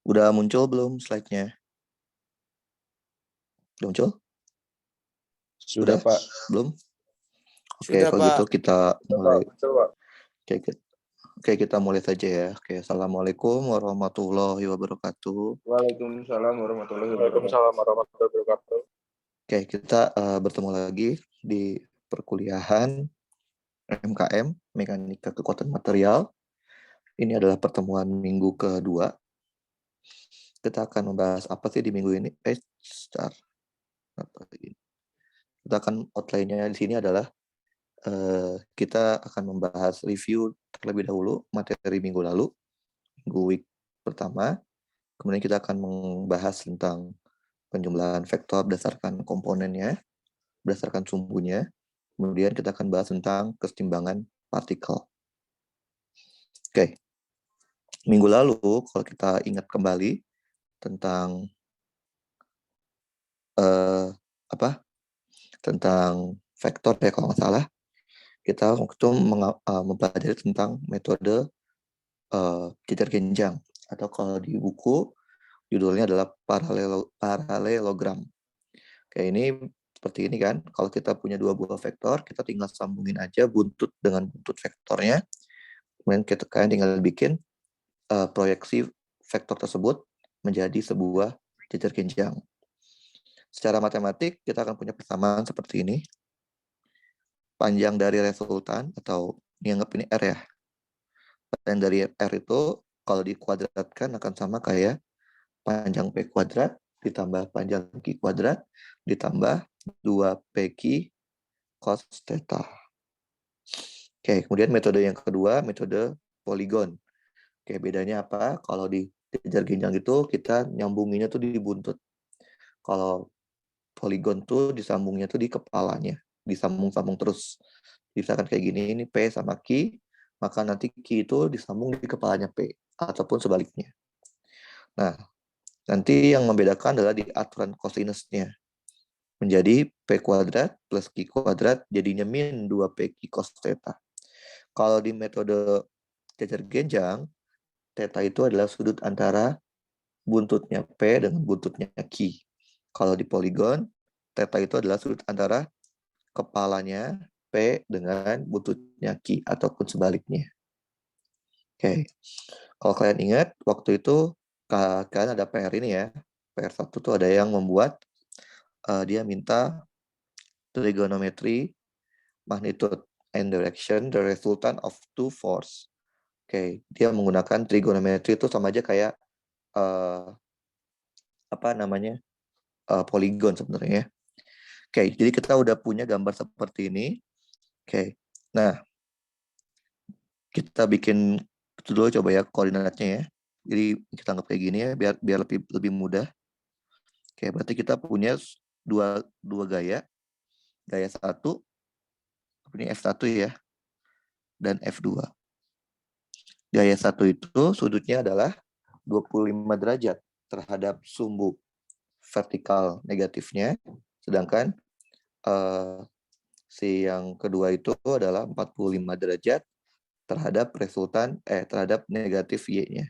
Udah muncul belum slide-nya? Udah muncul? Sudah, Udah? Pak. Belum? Oke, Sudah, kalau Pak. gitu kita mulai. Pak. Oke, kita mulai saja ya. Oke, Assalamualaikum warahmatullahi wabarakatuh. Waalaikumsalam warahmatullahi wabarakatuh. Oke, kita bertemu lagi di perkuliahan MKM, Mekanika Kekuatan Material. Ini adalah pertemuan minggu kedua. Kita akan membahas apa sih di minggu ini? Kita akan outline-nya di sini adalah kita akan membahas review terlebih dahulu materi minggu lalu, minggu week pertama. Kemudian kita akan membahas tentang penjumlahan vektor berdasarkan komponennya, berdasarkan sumbunya. Kemudian kita akan bahas tentang kesetimbangan partikel. Oke. Minggu lalu, kalau kita ingat kembali tentang tentang vektor ya kalau nggak salah, kita waktu itu mempelajari tentang metode jejer genjang, atau kalau di buku judulnya adalah paralelogram. Kayak ini seperti ini kan, kalau kita punya dua buah vektor, kita tinggal sambungin aja buntut dengan buntut vektornya, kemudian kalian tinggal bikin proyeksi vektor tersebut menjadi sebuah jejer genjang. Secara matematik, kita akan punya persamaan seperti ini. Panjang dari resultan, atau dianggap ini R ya. Panjang dari R itu, kalau dikuadratkan akan sama kayak panjang P kuadrat ditambah panjang Q kuadrat ditambah 2PQ cos theta. Oke, kemudian metode yang kedua, metode poligon. Oke, bedanya apa? Kalau di jejer genjang itu, kita nyambunginnya tuh di buntut. Kalau poligon tuh disambungnya tuh di kepalanya, disambung-sambung terus. Misalkan kayak gini, ini P sama Q, maka nanti Q itu disambung di kepalanya P, ataupun sebaliknya. Nah, nanti yang membedakan adalah di aturan kosinusnya. Menjadi P kuadrat plus Q kuadrat jadinya min 2PQ cos theta. Kalau di metode jejer genjang, theta itu adalah sudut antara buntutnya P dengan buntutnya Q. Kalau di poligon, theta itu adalah sudut antara kepalanya P dengan buntutnya Q, ataupun sebaliknya. Oke. Kalau kalian ingat, waktu itu kalian ada PR ini ya. PR1 tuh ada yang membuat, dia minta trigonometry, magnitude and direction, the resultant of two force. Oke, dia menggunakan trigonometry itu sama aja kayak poligon sebenarnya. Oke, jadi kita udah punya gambar seperti ini. Oke, nah kita bikin dulu coba ya koordinatnya ya. Jadi kita anggap kayak gini ya, biar lebih mudah. Oke, berarti kita punya dua gaya. Gaya 1, ini F1 ya, dan F2. Gaya 1 itu sudutnya adalah 25 derajat terhadap sumbu vertikal negatifnya, sedangkan si yang kedua itu adalah 45 derajat terhadap terhadap negatif Y-nya.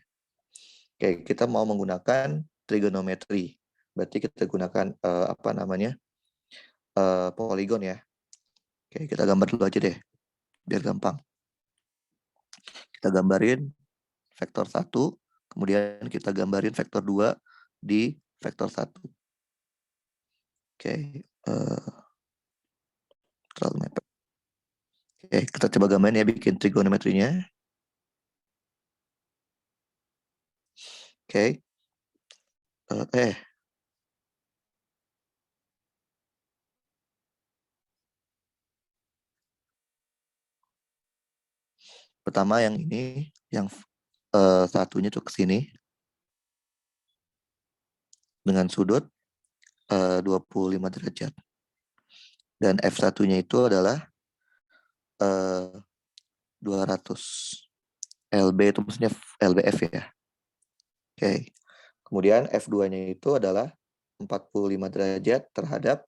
Oke, kita mau menggunakan trigonometri. Berarti kita gunakan poligon ya. Oke, kita gambar dulu aja deh, biar gampang. Kita gambarin vektor 1, kemudian kita gambarin vektor 2 di vektor 1. Oke, terlalu mepet. Oke, kita coba gambarin ya, bikin trigonometrinya. Oke. Pertama yang ini, yang satunya tuh ke sini dengan sudut 25 derajat. Dan F1-nya itu adalah 200. LB itu maksudnya LBF ya. Oke. Kemudian F2-nya itu adalah 45 derajat terhadap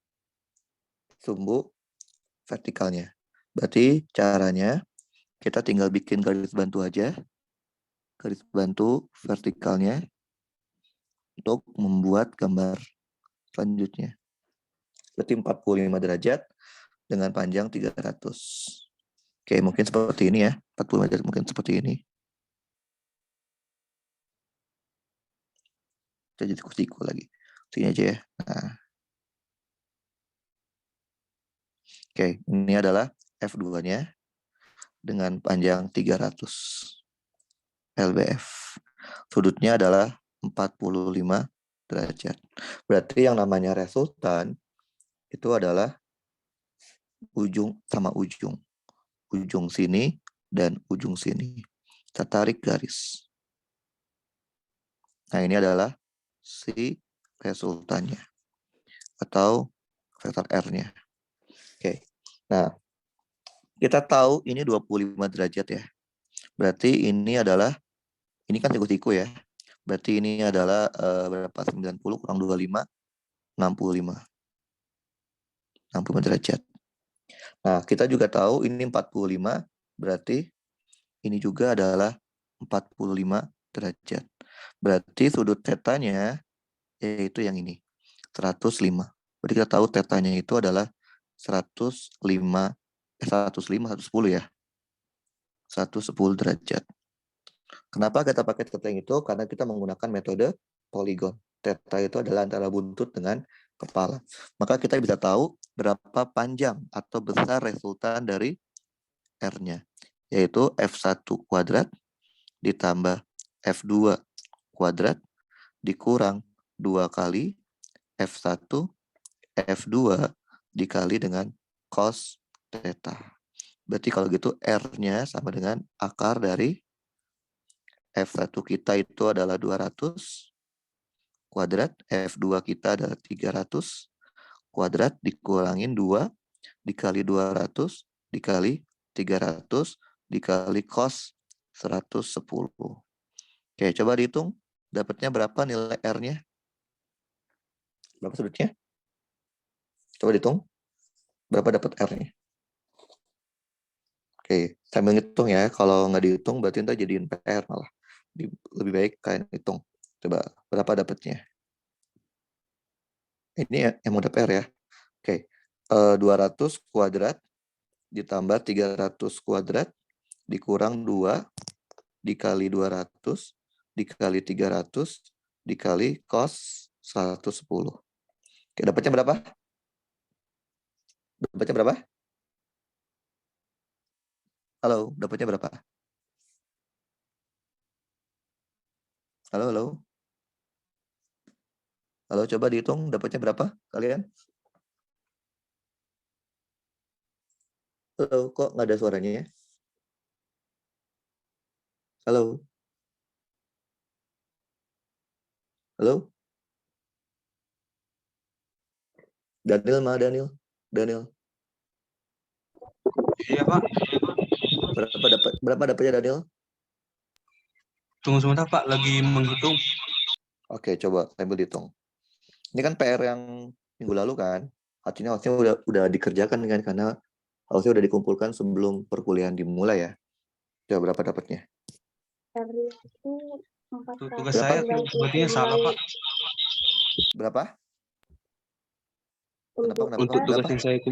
sumbu vertikalnya. Berarti caranya kita tinggal bikin garis bantu aja. Garis bantu vertikalnya. untuk membuat gambar selanjutnya. Berarti 45 derajat dengan panjang 300. Oke, mungkin seperti ini ya. 45 derajat mungkin seperti ini. Kita jadi siku lagi. Sini aja ya. Nah. Oke, ini adalah F2-nya dengan panjang 300 lbf. Sudutnya adalah 45 derajat. Berarti yang namanya resultan itu adalah ujung sama ujung. Ujung sini dan ujung sini. Kita tarik garis. Nah, ini adalah si resultannya atau vektor R-nya. Oke. Nah, kita tahu ini 25 derajat ya. Berarti ini kan siku-siku ya. Berarti ini adalah berapa? 90 kurang 25, 65. 65 derajat. Nah, kita juga tahu ini 45, berarti ini juga adalah 45 derajat. Berarti sudut tetanya yaitu yang ini, 105. Berarti kita tahu tetanya itu adalah 105, 110 ya. 110 derajat. Kenapa kita pakai teta yang itu? Karena kita menggunakan metode poligon. Teta itu adalah antara buntut dengan kepala. Maka kita bisa tahu berapa panjang atau besar resultan dari R-nya. Yaitu F1 kuadrat ditambah F2 kuadrat dikurang 2 kali F1 F2 dikali dengan cos theta. Berarti kalau gitu R-nya sama dengan akar dari F1 kita itu adalah 200 kuadrat, F2 kita adalah 300 kuadrat dikurangin 2 dikali 200 dikali 300 dikali cos 110. Oke, coba dihitung. Dapatnya berapa nilai R-nya? Berapa sudutnya? Coba dihitung. Berapa dapat R-nya? Oke, sambil ngitung ya. Kalau nggak dihitung berarti ntar jadiin PR malah. Lebih baik kalian hitung. Coba berapa dapatnya? Ini yang mau PR ya. Oke, 200 kuadrat ditambah 300 kuadrat dikurang 2 dikali 200 dikali 300 dikali cos 110. Oke, dapatnya berapa? Dapatnya berapa? Halo, dapatnya berapa? Halo, halo. Halo, coba dihitung dapatnya berapa kalian? Halo, kok nggak ada suaranya ya? Halo, halo, Daniel, Daniel. Iya, Pak. Berapa dapatnya Daniel? Tunggu sebentar, Pak. Lagi menghitung. Oke, coba sambil dihitung. Ini kan PR yang minggu lalu kan. Artinya harusnya udah dikerjakan kan karena harusnya udah dikumpulkan sebelum perkuliahan dimulai ya. Coba berapa dapatnya? Itu tugas saya sepertinya salah, Pak. Berapa? Kenapa? Untuk tugas yang saya itu.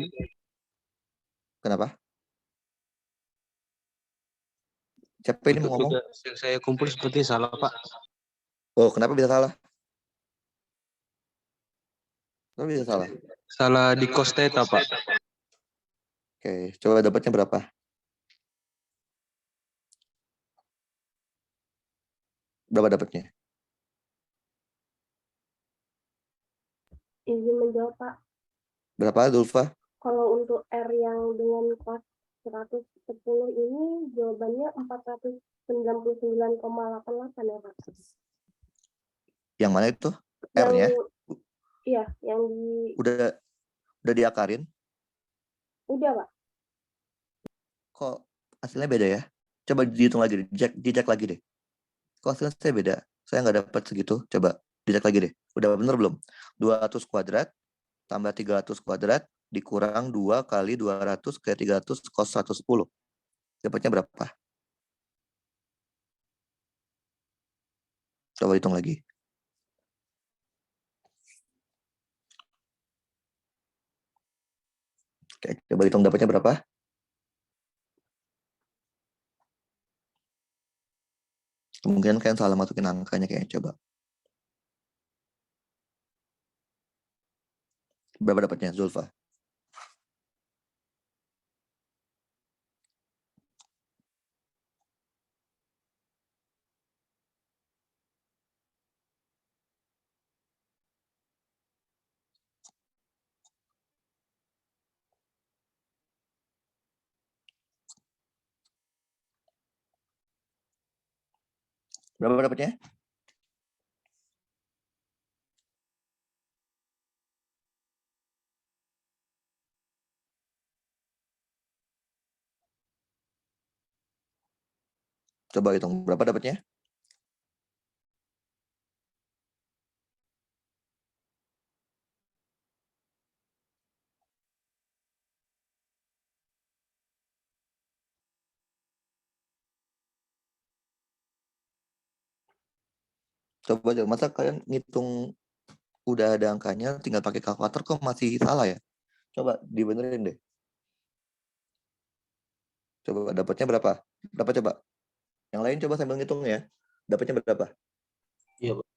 Kenapa? Siapa ini mau ngomong? Tugas yang saya kumpul sepertinya salah, Pak. Oh, kenapa bisa salah? Kenapa bisa salah? Salah di cos theta, Pak. Oke, coba dapatnya berapa? Berapa dapatnya? Izin menjawab, Pak. Berapa, Zulfa? Kalau untuk R yang dengan cos 110 ini jawabannya 499,88 ya, Pak. Yang mana itu? Yang, R-nya? iya, yang di... Udah diakarin? Udah, Pak. Kok hasilnya beda ya? Coba dihitung lagi, dijak lagi deh. Kok hasilnya saya beda? Saya nggak dapat segitu. Coba dijak lagi deh. Udah bener belum? 200 kuadrat tambah 300 kuadrat dikurang 2 kali 200 ke 300 cos 110. Dapatnya berapa? Coba hitung lagi. Oke, coba hitung dapatnya berapa? Kemungkinan kalian salah masukin angkanya kayaknya, coba. Berapa dapatnya, Zulfa? Berapa dapatnya? Coba hitung berapa dapatnya? Coba aja, masa kalian ngitung udah ada angkanya, tinggal pakai kalkulator kok masih salah ya? Coba dibenerin deh. Coba dapatnya berapa? Berapa coba? Yang lain coba sambil ngitung ya. Dapatnya berapa? Iya, Pak.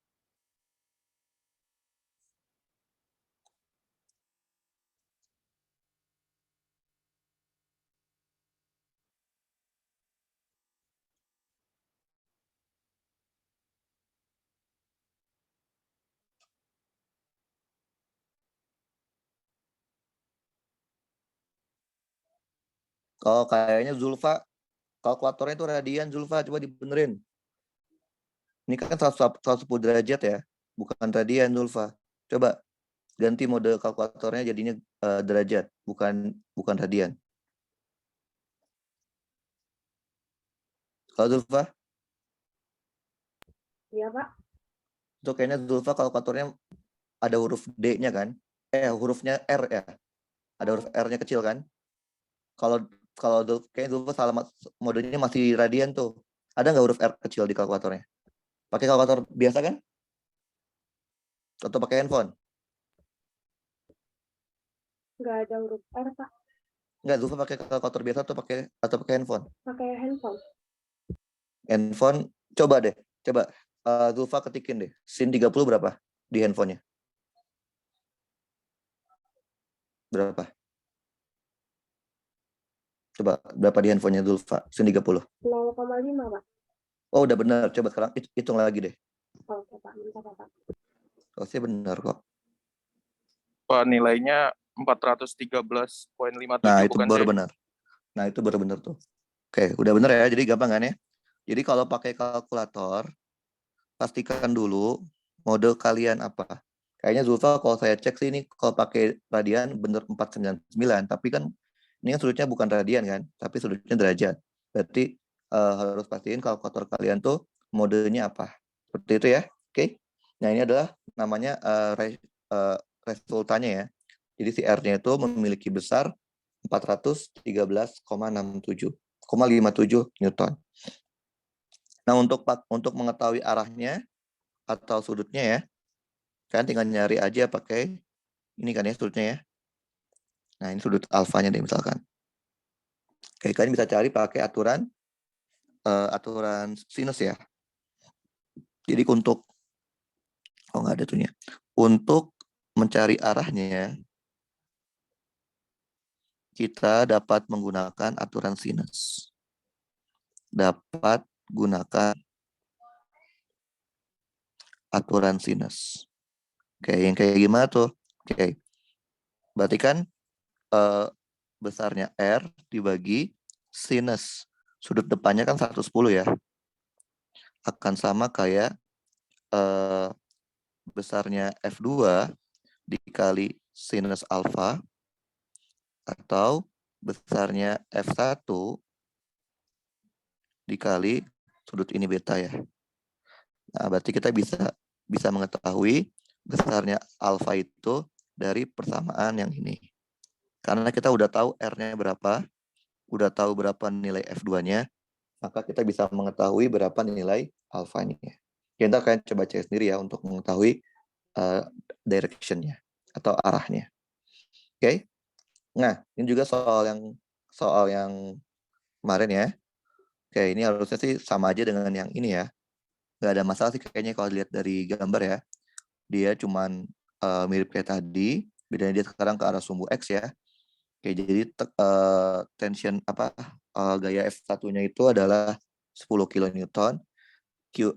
Oh, kayaknya Zulfa, kalkulatornya itu radian, Zulfa. Coba dibenerin. Ini kan 110 derajat ya, bukan radian, Zulfa. Coba ganti mode kalkulatornya jadinya derajat, bukan radian. Kalau Zulfa, Iya, Pak. itu kayaknya Zulfa kalkulatornya ada huruf D-nya kan? Hurufnya R ya. Ada huruf R-nya kecil kan? Kalau kalau kayaknya Zulfa salah modenya masih radian tuh. Ada nggak huruf R kecil di kalkulatornya? Pakai kalkulator biasa kan? Atau pakai handphone? Nggak ada huruf R, Pak. Nggak, Zulfa pakai kalkulator biasa atau pakai handphone? Pakai handphone. Handphone, coba deh. Coba Zulfa ketikin deh. Sin 30 berapa di handphonenya? Berapa? Coba berapa di handphonenya Zulfa? Sin 30. 0,5, Pak. Oh, udah benar. Coba sekarang hitung lagi deh. Oke, Pak. Bentar, Pak. Oh, sih benar kok. Pak, nilainya 413,57 Nah, itu bukan baru sih? benar. Nah, itu baru benar tuh. Oke, udah benar ya. Jadi gampang kan ya? Jadi kalau pakai kalkulator, pastikan dulu mode kalian apa. Kayaknya Zulfa kalau saya cek sih ini kalau pakai radian bener 499, tapi kan ini kan sudutnya bukan radian kan, tapi sudutnya derajat. Berarti harus pastiin kalkulator kalian tuh modenya apa. Seperti itu ya. Oke. Nah, ini adalah namanya resultanya ya. Jadi si R-nya itu memiliki besar 413,57 Newton. Nah, untuk mengetahui arahnya atau sudutnya ya, kalian tinggal nyari aja pakai ini kan ya sudutnya ya. Nah, ini sudut alfanya deh misalkan. Oke, kalian bisa cari pakai aturan sinus ya. Jadi untuk nggak ada tuhnya. Untuk mencari arahnya, kita dapat menggunakan aturan sinus. Dapat gunakan aturan sinus. Oke, yang kayak gimana tuh? Oke, berarti kan besarnya R dibagi sinus. Sudut depannya kan 110 ya. Akan sama kayak besarnya F2 dikali sinus alfa atau besarnya F1 dikali sudut ini beta ya. Nah, berarti kita bisa mengetahui besarnya alfa itu dari persamaan yang ini. Karena kita udah tahu R-nya berapa, udah tahu berapa nilai F2-nya, maka kita bisa mengetahui berapa nilai alfanya. Kita akan coba cek sendiri ya untuk mengetahui direction-nya atau arahnya. Oke? Nah, ini juga soal yang kemarin ya. Oke, ini harusnya sih sama aja dengan yang ini ya. Nggak ada masalah sih kayaknya kalau dilihat dari gambar ya. Dia cuman mirip kayak tadi, bedanya dia sekarang ke arah sumbu X ya. Oke, jadi tension gaya F1-nya itu adalah 10 kN,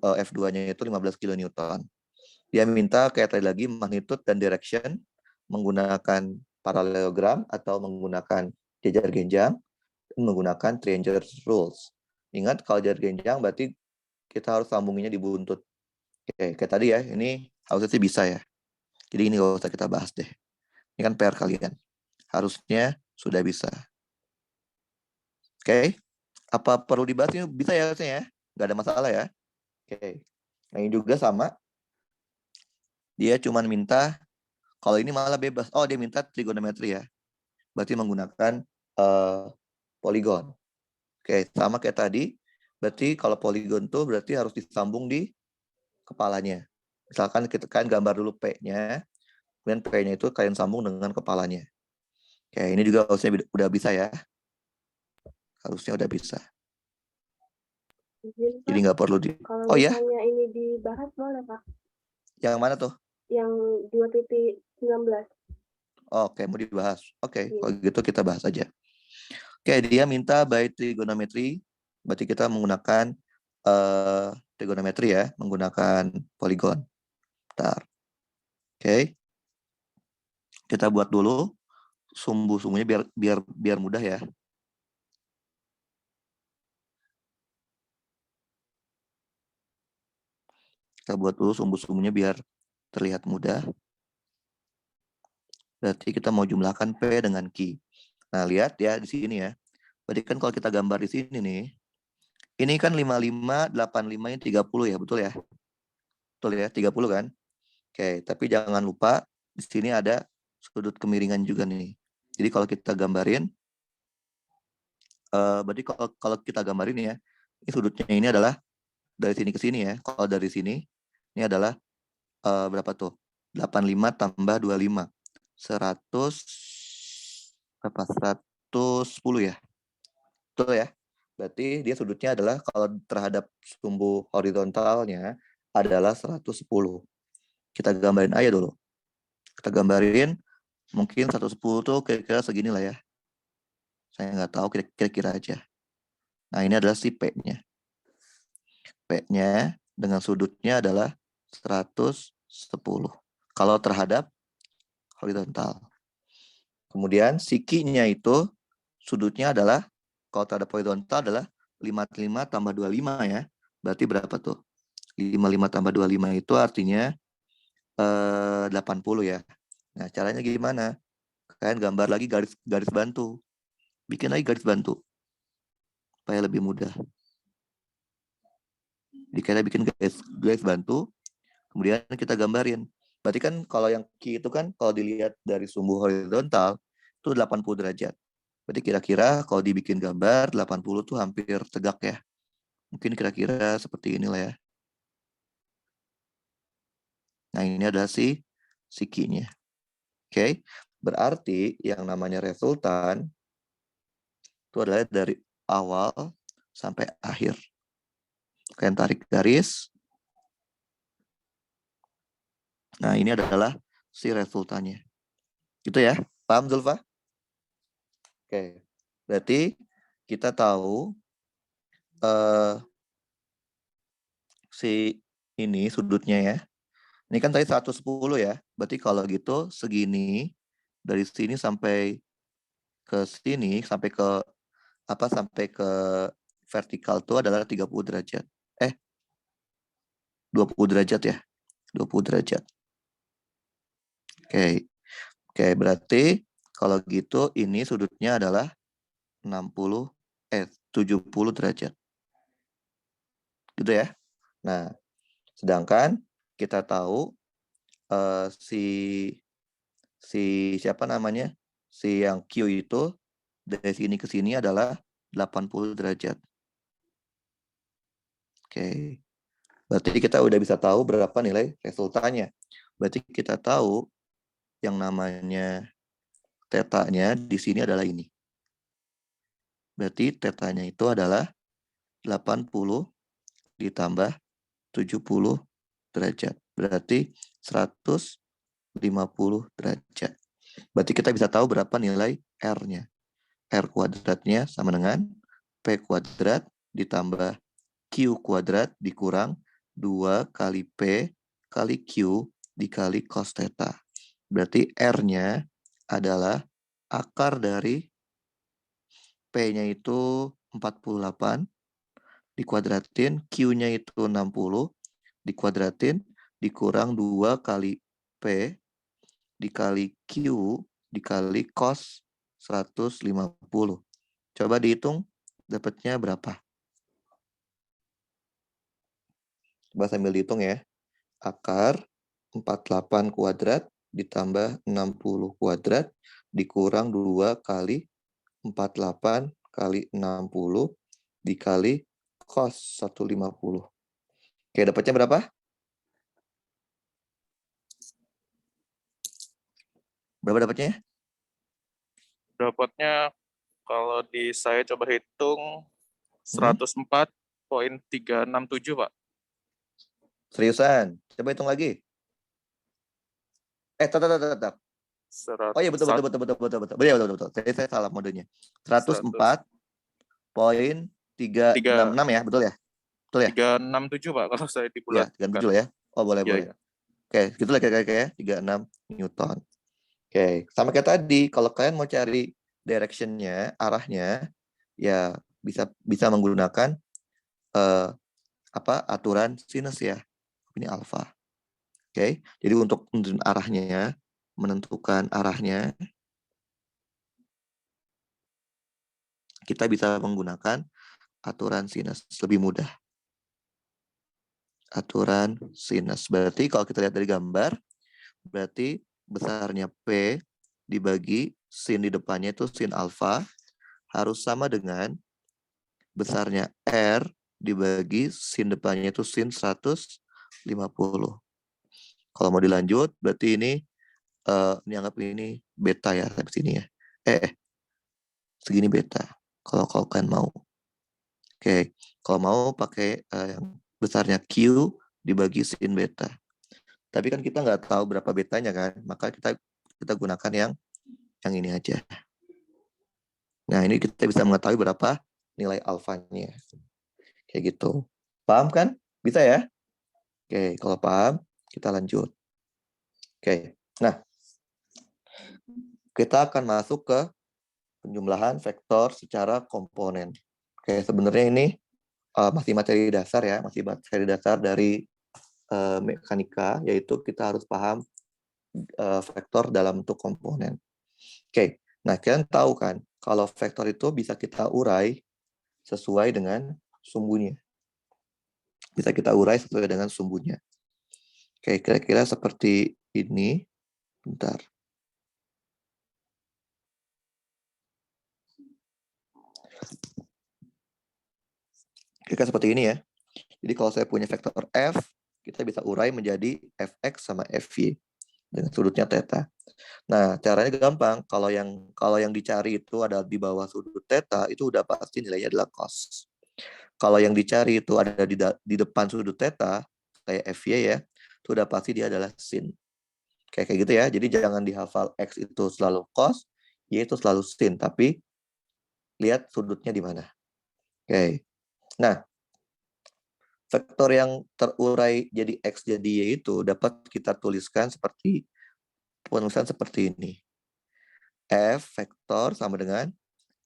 F2-nya itu 15 kN. Dia minta kayak tadi lagi magnitude dan direction menggunakan parallelogram atau menggunakan jejar genjang, menggunakan triangular rules. Ingat kalau jejar genjang berarti kita harus sambunginnya di buntut. Oke, kayak tadi ya, ini harusnya sih bisa ya. Jadi ini gak usah kita bahas deh. Ini kan PR kalian. Harusnya sudah bisa. Oke, apa perlu dibahas ini? Bisa ya harusnya ya. Nggak ada masalah ya. Oke, nah ini juga sama. Dia cuma minta, kalau ini malah bebas. Oh, dia minta trigonometri ya. Berarti menggunakan poligon. Oke, sama kayak tadi. Berarti kalau poligon tuh berarti harus disambung di kepalanya. Misalkan kita kan gambar dulu P-nya, kemudian P-nya itu kalian sambung dengan kepalanya. Oke, ini juga harusnya udah bisa ya. Harusnya udah bisa. Jadi nggak perlu di... Kalau Oh ya? misalnya ini dibahas boleh Pak? Yang mana tuh? Yang 2.19. Oke, mau dibahas. Oke, kalau gitu kita bahas aja. Oke, dia minta by trigonometry. Berarti kita menggunakan trigonometri ya, menggunakan poligon. Bentar. Oke. Kita buat dulu sumbu-sumbunya biar mudah ya. Kita buat dulu sumbu-sumbunya biar terlihat mudah. Berarti kita mau jumlahkan P dengan Q. Nah, lihat ya di sini ya. Berarti kan kalau kita gambar di sini nih, ini kan 55, 85, ini 30 ya, betul ya? Betul ya, 30 kan? Oke, tapi jangan lupa di sini ada sudut kemiringan juga nih. Jadi kalau kita gambarin, berarti kalau kita gambarin ya, ini sudutnya ini adalah dari sini ke sini ya. Kalau dari sini, ini adalah berapa tuh? 85 tambah 25. 100 berapa? 110 ya. Betul ya? Berarti dia sudutnya adalah kalau terhadap sumbu horizontalnya adalah 110. Kita gambarin aja dulu. Kita gambarin mungkin 110 tuh kira-kira segini lah ya. Saya nggak tahu, kira-kira aja. Nah, ini adalah si P-nya. P-nya dengan sudutnya adalah 110. Kalau terhadap horizontal. Kemudian si Q-nya itu sudutnya adalah, kalau terhadap horizontal adalah 55 tambah 25 ya. Berarti berapa tuh? 55 tambah 25 itu artinya 80 ya. Nah, caranya gimana? Kalian gambar lagi garis bantu. Bikin lagi garis bantu. Supaya lebih mudah. Jadi kita bikin garis bantu, kemudian kita gambarin. Berarti kan kalau yang Q itu kan kalau dilihat dari sumbu horizontal itu 80 derajat. Berarti kira-kira kalau dibikin gambar 80 tuh hampir tegak ya. Mungkin kira-kira seperti inilah ya. Nah, ini adalah si Q-nya. Oke. Berarti yang namanya resultan itu adalah dari awal sampai akhir. Kalian tarik garis. Nah, ini adalah si resultannya. Gitu ya. Paham, Zulfa? Oke. Berarti kita tahu si ini sudutnya ya. Ini kan tadi 110 ya. Berarti kalau gitu segini dari sini sampai ke sini sampai ke vertikal itu adalah 30 derajat. 20 derajat ya. 20 derajat. Oke. Oke, berarti kalau gitu ini sudutnya adalah 70 derajat. Gitu ya. Nah, sedangkan kita tahu si siapa namanya? Si yang Q itu dari sini ke sini adalah 80 derajat. Oke. Berarti kita udah bisa tahu berapa nilai resultannya. Berarti kita tahu yang namanya tetanya di sini adalah ini. Berarti tetanya itu adalah 80 ditambah 70 derajat. Berarti 150 derajat. Berarti kita bisa tahu berapa nilai R-nya. R kuadratnya sama dengan P kuadrat ditambah Q kuadrat dikurang 2 kali P kali Q dikali cos theta. Berarti R-nya adalah akar dari P-nya itu 48 dikuadratin, Q-nya itu 60 dikuadratin dikurang 2 kali P dikali Q dikali cos 150. Coba dihitung dapatnya berapa? Coba sambil dihitung ya. Akar 48 kuadrat ditambah 60 kuadrat dikurang 2 kali 48 kali 60 dikali cos 150. Oke, dapatnya berapa? Berapa dapatnya? Dapatnya kalau di saya coba hitung 104,367, Pak. Seriusan? Coba hitung lagi. Tetap. Oh iya betul. Iya betul. Saya salah modenya. 104,366 ya, betul ya? Betul ya? 367, Pak, kalau saya Ya, dibulatkan. 37 ya. Oh, boleh. Ya. Oke, gitulah kira-kira ya, 36 Newton. Oke, sama kayak tadi, kalau kalian mau cari direction-nya, arahnya, ya bisa menggunakan aturan sinus ya. Ini alfa. Oke, jadi untuk menentukan arahnya, kita bisa menggunakan aturan sinus, lebih mudah. Aturan sinus. Berarti kalau kita lihat dari gambar, berarti besarnya P dibagi sin di depannya itu sin alfa harus sama dengan besarnya R dibagi sin depannya itu sin 150. Kalau mau dilanjut, berarti ini anggap ini beta ya, sampai sini ya. Segini beta. Kalau kalian mau. Oke, kalau mau pakai yang besarnya Q dibagi sin beta. Tapi kan kita nggak tahu berapa betanya kan, maka kita gunakan yang ini aja. Nah, ini kita bisa mengetahui berapa nilai alfanya. Kayak gitu. Paham kan? Bisa ya? Oke, kalau paham, kita lanjut. Oke, nah. Kita akan masuk ke penjumlahan vektor secara komponen. Oke, sebenarnya ini masih materi dasar ya, masih materi dasar dari mekanika, yaitu kita harus paham vektor dalam bentuk komponen. Oke, nah kalian tahu kan, kalau vektor itu bisa kita urai sesuai dengan sumbunya. Bisa kita urai sesuai dengan sumbunya. Oke, kira-kira seperti ini. Bentar. Kira-kira seperti ini ya. Jadi kalau saya punya vektor F, kita bisa urai menjadi Fx sama Fy dengan sudutnya theta. Nah, caranya gampang. Kalau yang dicari itu ada di bawah sudut theta, itu udah pasti nilainya adalah cos. Kalau yang dicari itu ada di depan sudut theta, kayak Fy ya, itu udah pasti dia adalah sin. Kayak gitu ya. Jadi jangan dihafal X itu selalu cos, Y itu selalu sin, tapi lihat sudutnya di mana. Oke. Nah, vektor yang terurai jadi X jadi Y itu dapat kita tuliskan seperti penulisan seperti ini. F vektor sama dengan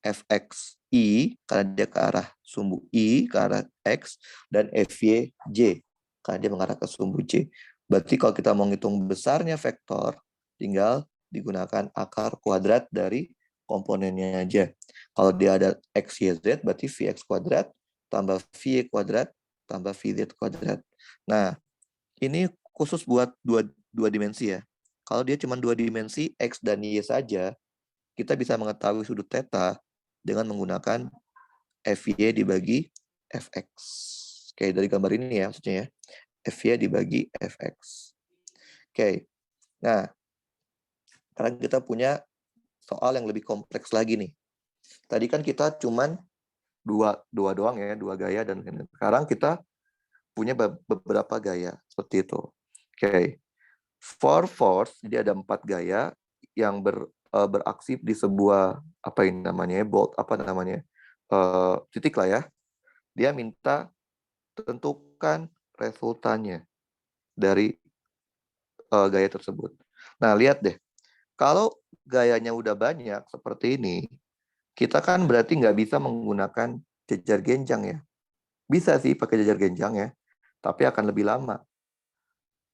Fx I karena dia ke arah sumbu I ke arah X dan Fy J karena dia mengarah ke sumbu J. Berarti kalau kita mau ngitung besarnya vektor, tinggal digunakan akar kuadrat dari komponennya aja. Kalau dia ada X, Y, Z, berarti Vx kuadrat tambah Vy kuadrat tambah Vz kuadrat. Nah, ini khusus buat dua dimensi ya. Kalau dia cuma 2 dimensi, X dan Y saja, kita bisa mengetahui sudut theta dengan menggunakan Fy dibagi Fx. Oke, dari gambar ini ya maksudnya ya. Fy dibagi Fx. Oke, nah, sekarang kita punya soal yang lebih kompleks lagi nih. Tadi kan kita cuman dua doang ya, 2 gaya, dan sekarang kita punya beberapa gaya seperti itu. Oke. For force, jadi ada 4 gaya yang beraksi di sebuah apa ini namanya, bolt, apa namanya, titik lah ya. Dia minta tentukan resultannya dari gaya tersebut. Nah, lihat deh, kalau gayanya udah banyak seperti ini, kita kan berarti nggak bisa menggunakan jejar genjang ya. Bisa sih pakai jejar genjang ya, tapi akan lebih lama.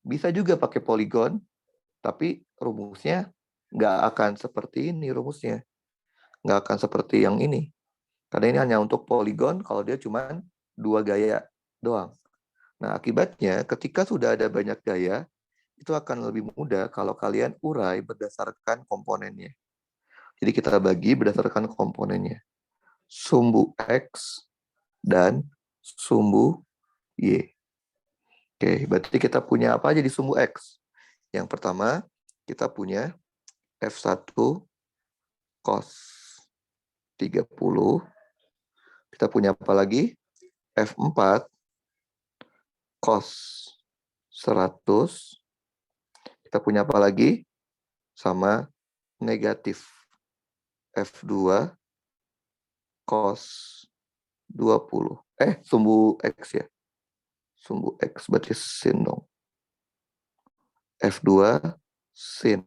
Bisa juga pakai poligon, tapi rumusnya nggak akan seperti ini rumusnya. Nggak akan seperti yang ini. Karena ini hanya untuk poligon kalau dia cuma 2 gaya doang. Nah, akibatnya ketika sudah ada banyak gaya, itu akan lebih mudah kalau kalian urai berdasarkan komponennya. Jadi kita bagi berdasarkan komponennya. Sumbu X dan sumbu Y. Oke, berarti kita punya apa aja di sumbu X? Yang pertama, kita punya F1 cos 30. Kita punya apa lagi? F4 cos 100. Kita punya apa lagi? Sama negatif F2 cos 20. Sumbu X ya. Sumbu X berarti sin dong. F2 sin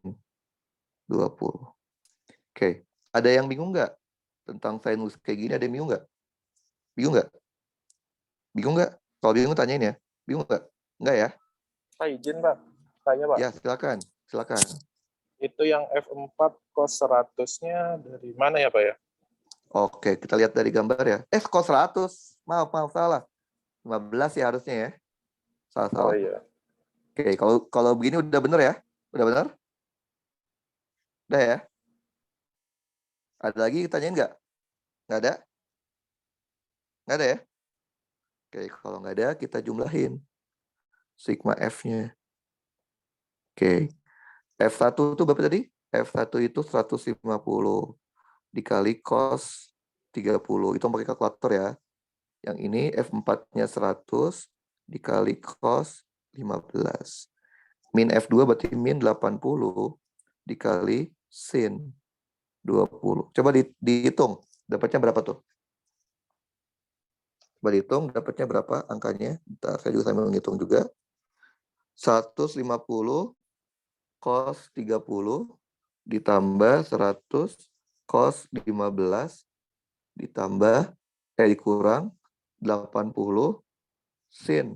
20. Oke. Ada yang bingung nggak tentang sinus kayak gini? Ada yang bingung nggak? Bingung nggak? Bingung nggak? Kalau bingung tanyain ya. Bingung nggak? Nggak ya? Pak izin Pak, tanya Pak. Ya, silakan. Silakan. Itu yang F4 cos 100-nya dari mana ya Pak ya? Oke, kita lihat dari gambar ya. Cos 100. Maaf, salah. 15 ya harusnya ya. Salah. Oh iya. Oke, kalau begini udah bener ya? Udah bener? Udah ya? Ada lagi tanyain nggak? Nggak ada? Nggak ada ya? Oke, kalau nggak ada, kita jumlahin sigma F-nya. Oke, F1 itu berapa tadi? F1 itu 150 dikali cos 30. Itu pakai kalkulator ya. Yang ini F4-nya 100 dikali cos 15. Min F2 berarti min 80 dikali sin 20. Coba dihitung. Dapatnya berapa tuh? Coba dihitung dapatnya berapa angkanya. Bentar, saya juga sambil menghitung juga. 150 cos 30 ditambah 100 cos 15 ditambah dikurang 80 sin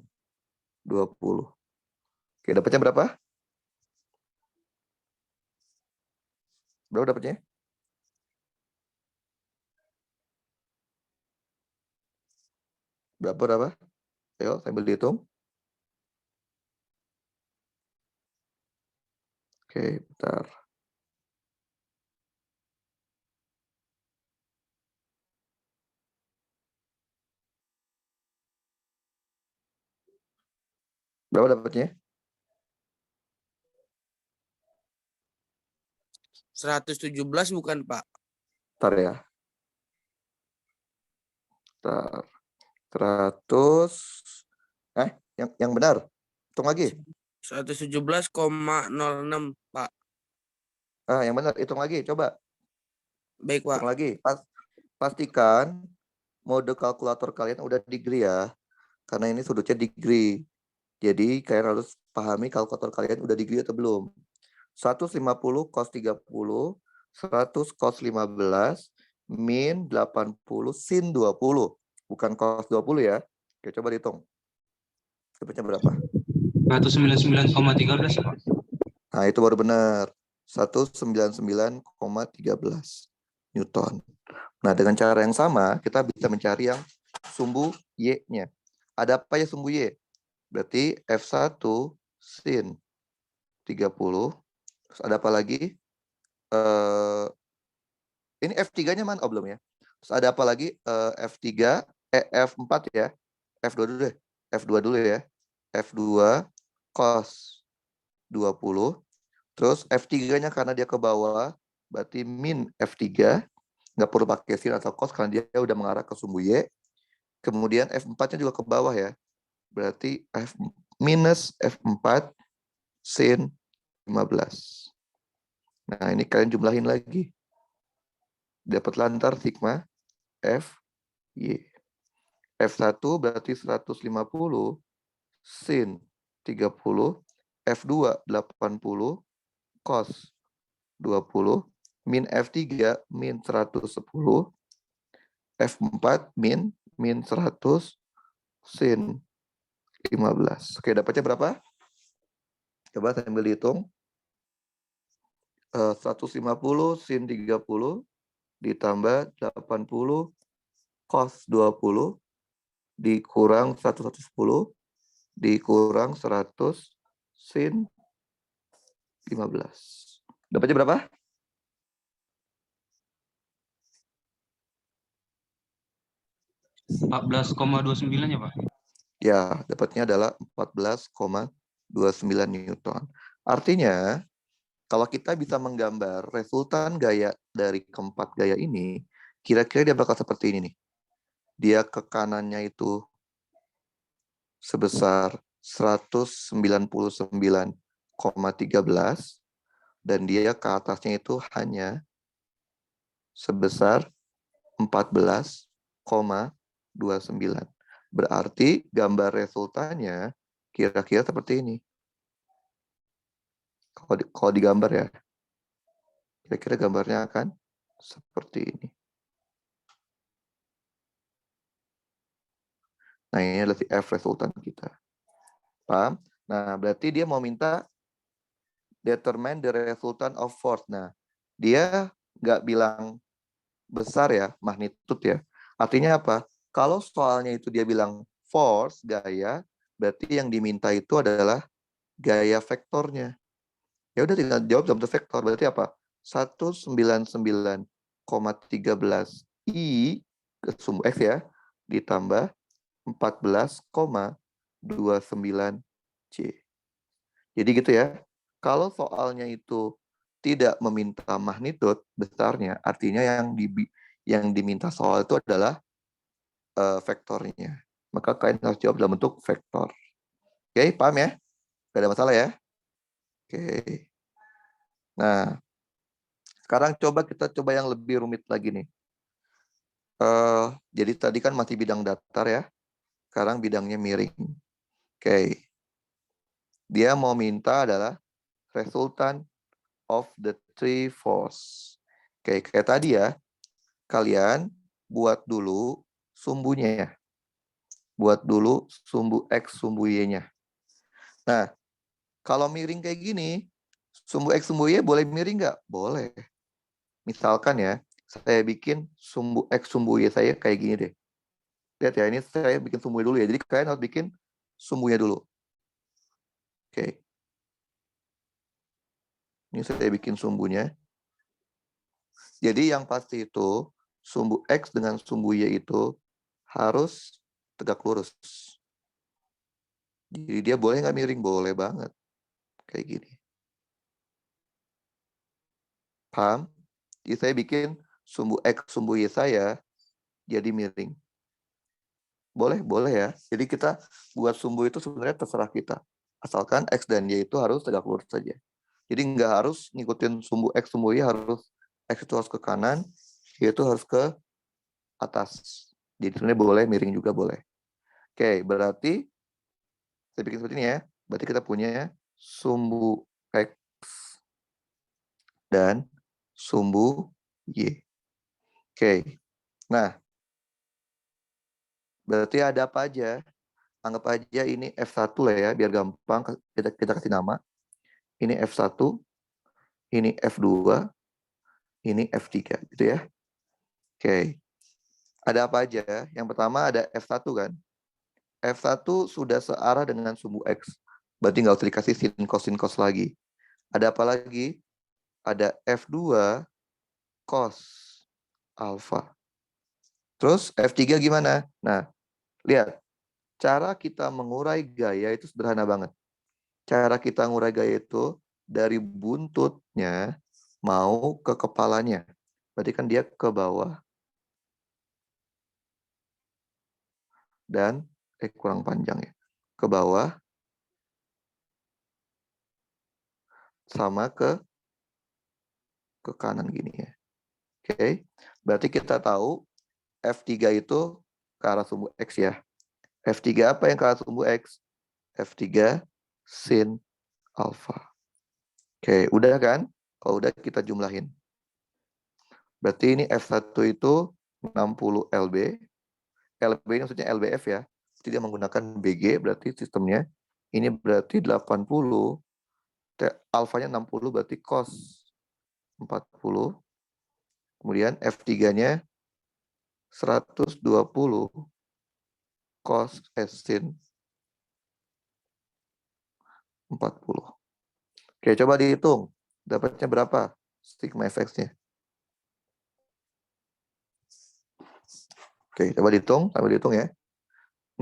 20. Oke, dapatnya berapa? Berapa dapatnya? Berapa? Ayo, sambil dihitung. Oke, bentar. Berapa dapatnya? 117 bukan, Pak? Bentar ya. Bentar. 100. Yang benar. Hitung lagi. 117,06, Pak. Yang benar, hitung lagi, coba. Baik, Pak. Hitung lagi. Pastikan mode kalkulator kalian udah degree ya. Karena ini sudutnya degree. Jadi kalian harus pahami kalkulator kalian udah degree atau belum. 150 cos 30, 100 cos 15, min 80 sin 20. Bukan cos 20 ya. Oke, coba dihitung. Dapatnya berapa? 199,13 Pak. Nah, itu baru benar. 199,13 Newton. Nah, dengan cara yang sama, kita bisa mencari yang sumbu Y-nya. Ada apa ya sumbu Y? Berarti F1 sin 30. Terus ada apa lagi? Ini F3-nya mana? Oh, belum ya. Terus ada apa lagi? F3, F4 ya. F2 dulu deh. F2 dulu ya. F2 cos 20. Terus F3-nya karena dia ke bawah, berarti min F3, nggak perlu pakai sin atau cos karena dia udah mengarah ke sumbu Y. Kemudian F4-nya juga ke bawah ya. Berarti F minus F4 sin 15. Nah, ini kalian jumlahin lagi. Dapat lantar sigma F, Y. F1 berarti 150 sin 30. F2 80 cos 20. Min F3 min 110. F4 min 100 sin 15. Oke, dapatnya berapa? Coba sambil dihitung. 150 sin 30 ditambah 80 cos 20 dikurang 110 dikurang 100 sin 15. Dapatnya berapa? $14,29 ya, Pak? Ya, dapatnya adalah 14,29 Newton. Artinya, kalau kita bisa menggambar resultan gaya dari keempat gaya ini, kira-kira dia bakal seperti ini nih. Dia ke kanannya itu sebesar 199,13 dan dia ke atasnya itu hanya sebesar 14,29. Berarti gambar resultannya kira-kira seperti ini. Kalau digambar ya, kira-kira gambarnya akan seperti ini. Nah, ini adalah si F resultan kita. Paham? Nah, berarti dia mau minta determine the resultant of force. Nah, dia nggak bilang besar ya, magnitude ya. Artinya apa? Kalau soalnya itu dia bilang force, gaya, berarti yang diminta itu adalah gaya vektornya. Ya udah tinggal jawab dalam bentuk vektor. Berarti apa? 199,13 I ke sumbu X ya, ditambah 14,29 C. Jadi gitu ya. Kalau soalnya itu tidak meminta magnitude besarnya, artinya yang diminta soal itu adalah vektornya. Maka kalian harus jawab dalam bentuk vektor. Oke, paham ya? Gak ada masalah ya? Oke. Nah, sekarang kita coba yang lebih rumit lagi nih. Jadi tadi kan masih bidang datar ya. Sekarang bidangnya miring. Oke. Dia mau minta adalah resultant of the three force. Oke, kayak tadi ya. Kalian buat dulu sumbunya ya. Buat dulu sumbu X, sumbu Y-nya. Nah, kalau miring kayak gini, sumbu X, sumbu Y boleh miring nggak? Boleh. Misalkan ya, saya bikin sumbu X, sumbu Y saya kayak gini deh. Lihat ya, ini saya bikin sumbunya dulu ya. Jadi kalian harus bikin sumbunya dulu. Oke. Ini saya bikin sumbunya. Jadi yang pasti itu, sumbu X dengan sumbu Y itu harus tegak lurus. Jadi dia boleh nggak miring? Boleh banget. Kayak gini. Paham? Jadi saya bikin sumbu X, sumbu Y saya jadi miring. Boleh ya. Jadi kita buat sumbu itu sebenarnya terserah kita. Asalkan X dan Y itu harus tegak lurus saja. Jadi nggak harus ngikutin sumbu X, sumbu Y harus X itu harus ke kanan, Y itu harus ke atas. Jadi sebenarnya boleh, miring juga boleh. Oke, berarti saya bikin seperti ini ya. Berarti kita punya sumbu X dan sumbu Y. Oke. Nah, berarti ada apa aja? Anggap aja ini F1 lah ya, biar gampang kita kasih nama. Ini F1, ini F2, ini F3 gitu ya. Oke. Ada apa aja? Yang pertama ada F1 kan. F1 sudah searah dengan sumbu X. Berarti nggak usah dikasih sin cos lagi. Ada apa lagi? Ada F2 cos alpha. Terus F3 gimana? Nah, lihat. Cara kita mengurai gaya itu sederhana banget. Cara kita mengurai gaya itu dari buntutnya mau ke kepalanya. Berarti kan dia ke bawah. Dan, kurang panjang ya. Ke bawah. Sama ke kanan gini ya. Oke. Berarti kita tahu F3 itu ke arah sumbu X ya. F3 apa yang ke arah sumbu X? F3 sin alfa. Oke, udah kan? Kalau udah kita jumlahin. Berarti ini F1 itu 60 LB. LB ini maksudnya LBF ya. Jadi dia menggunakan BG, berarti sistemnya. Ini berarti 80. Alfanya 60, berarti cos 40. Kemudian F3-nya 120 cos sin 40. Oke, coba dihitung. Dapatnya berapa sigma fx-nya? Oke, coba dihitung. Sambil dihitung ya.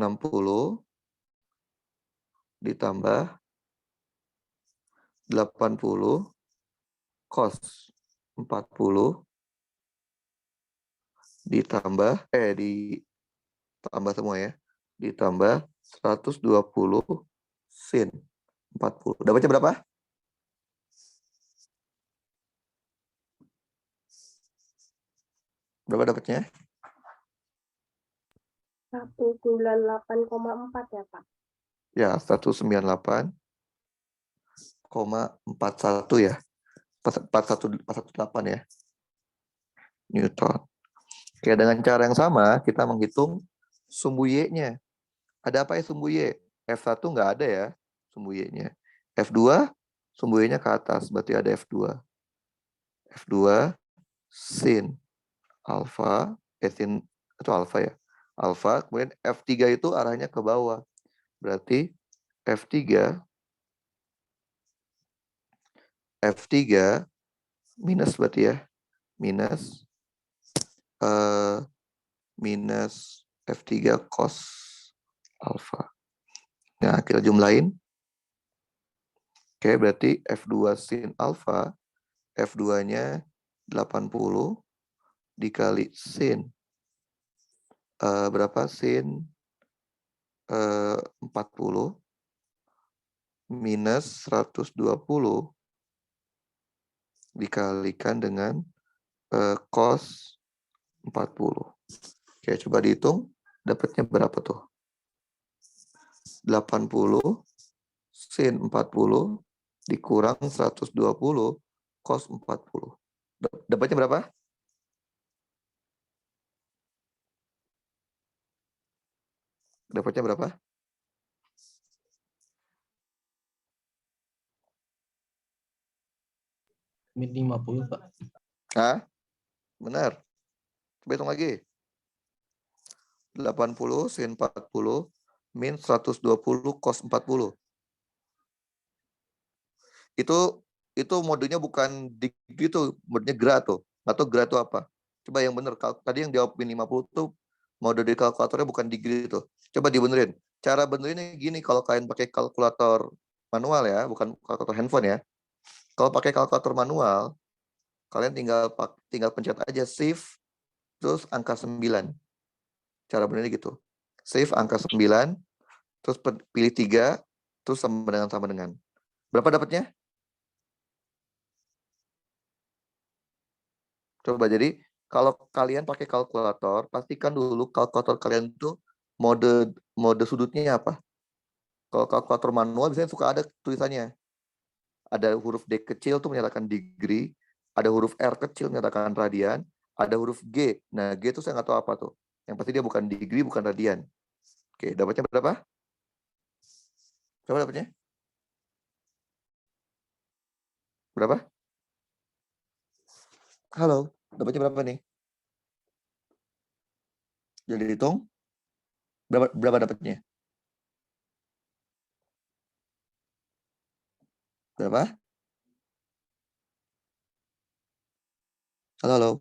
60 ditambah 80 cos 40 ditambah ditambah semua ya. Ditambah 120 sin 40. Dapatnya berapa? Berapa dapatnya? 198,4 ya, Pak. Ya, 198,41 ya. 418 ya. Newton. Oke, dengan cara yang sama, kita menghitung sumbu Y-nya. Ada apa ya sumbu Y? F1 nggak ada ya sumbu Y-nya. F2, sumbu Y-nya ke atas, berarti ada F2. F2 sin alfa, sin itu alfa ya. Alfa, kemudian F3 itu arahnya ke bawah. Berarti F3 minus berarti ya. Minus F3 cos alfa. Nah, kita jumlahin. Oke, berarti F2 sin alfa, F2-nya 80 dikali sin. Berapa sin 40 minus 120 dikalikan dengan cos 40. Oke, coba dihitung. Dapatnya berapa tuh? 80 sin 40 dikurang 120 cos 40. Dapatnya berapa? Dapatnya berapa? Min 50, Pak. Hah? Benar. Coba hitung lagi. 80 sin 40 min 120 cos 40. Itu modenya bukan degree tuh, modenya grad tuh. Atau grad itu apa? Coba yang benar. Tadi yang jawab min 50 tuh mode di kalkulatornya bukan degree tuh. Coba dibenerin. Cara benerinnya gini, kalau kalian pakai kalkulator manual ya, bukan kalkulator handphone ya. Kalau pakai kalkulator manual, kalian tinggal pencet aja shift terus angka 9. Cara benernya gitu. Shift angka 9, terus pilih 3, terus sama dengan. Berapa dapatnya? Coba, jadi kalau kalian pakai kalkulator, pastikan dulu kalkulator kalian itu mode sudutnya apa. Kalau kalkulator manual biasanya suka ada tulisannya. Ada huruf D kecil tuh menyatakan degree, ada huruf R kecil menyatakan radian, ada huruf G. Nah, G itu saya nggak tahu apa tuh. Yang pasti dia bukan degree, bukan radian. Oke, dapatnya berapa? Coba dapatnya. Berapa? Halo, dapatnya berapa nih? Jadi hitung. Berapa dapatnya? Berapa? Halo.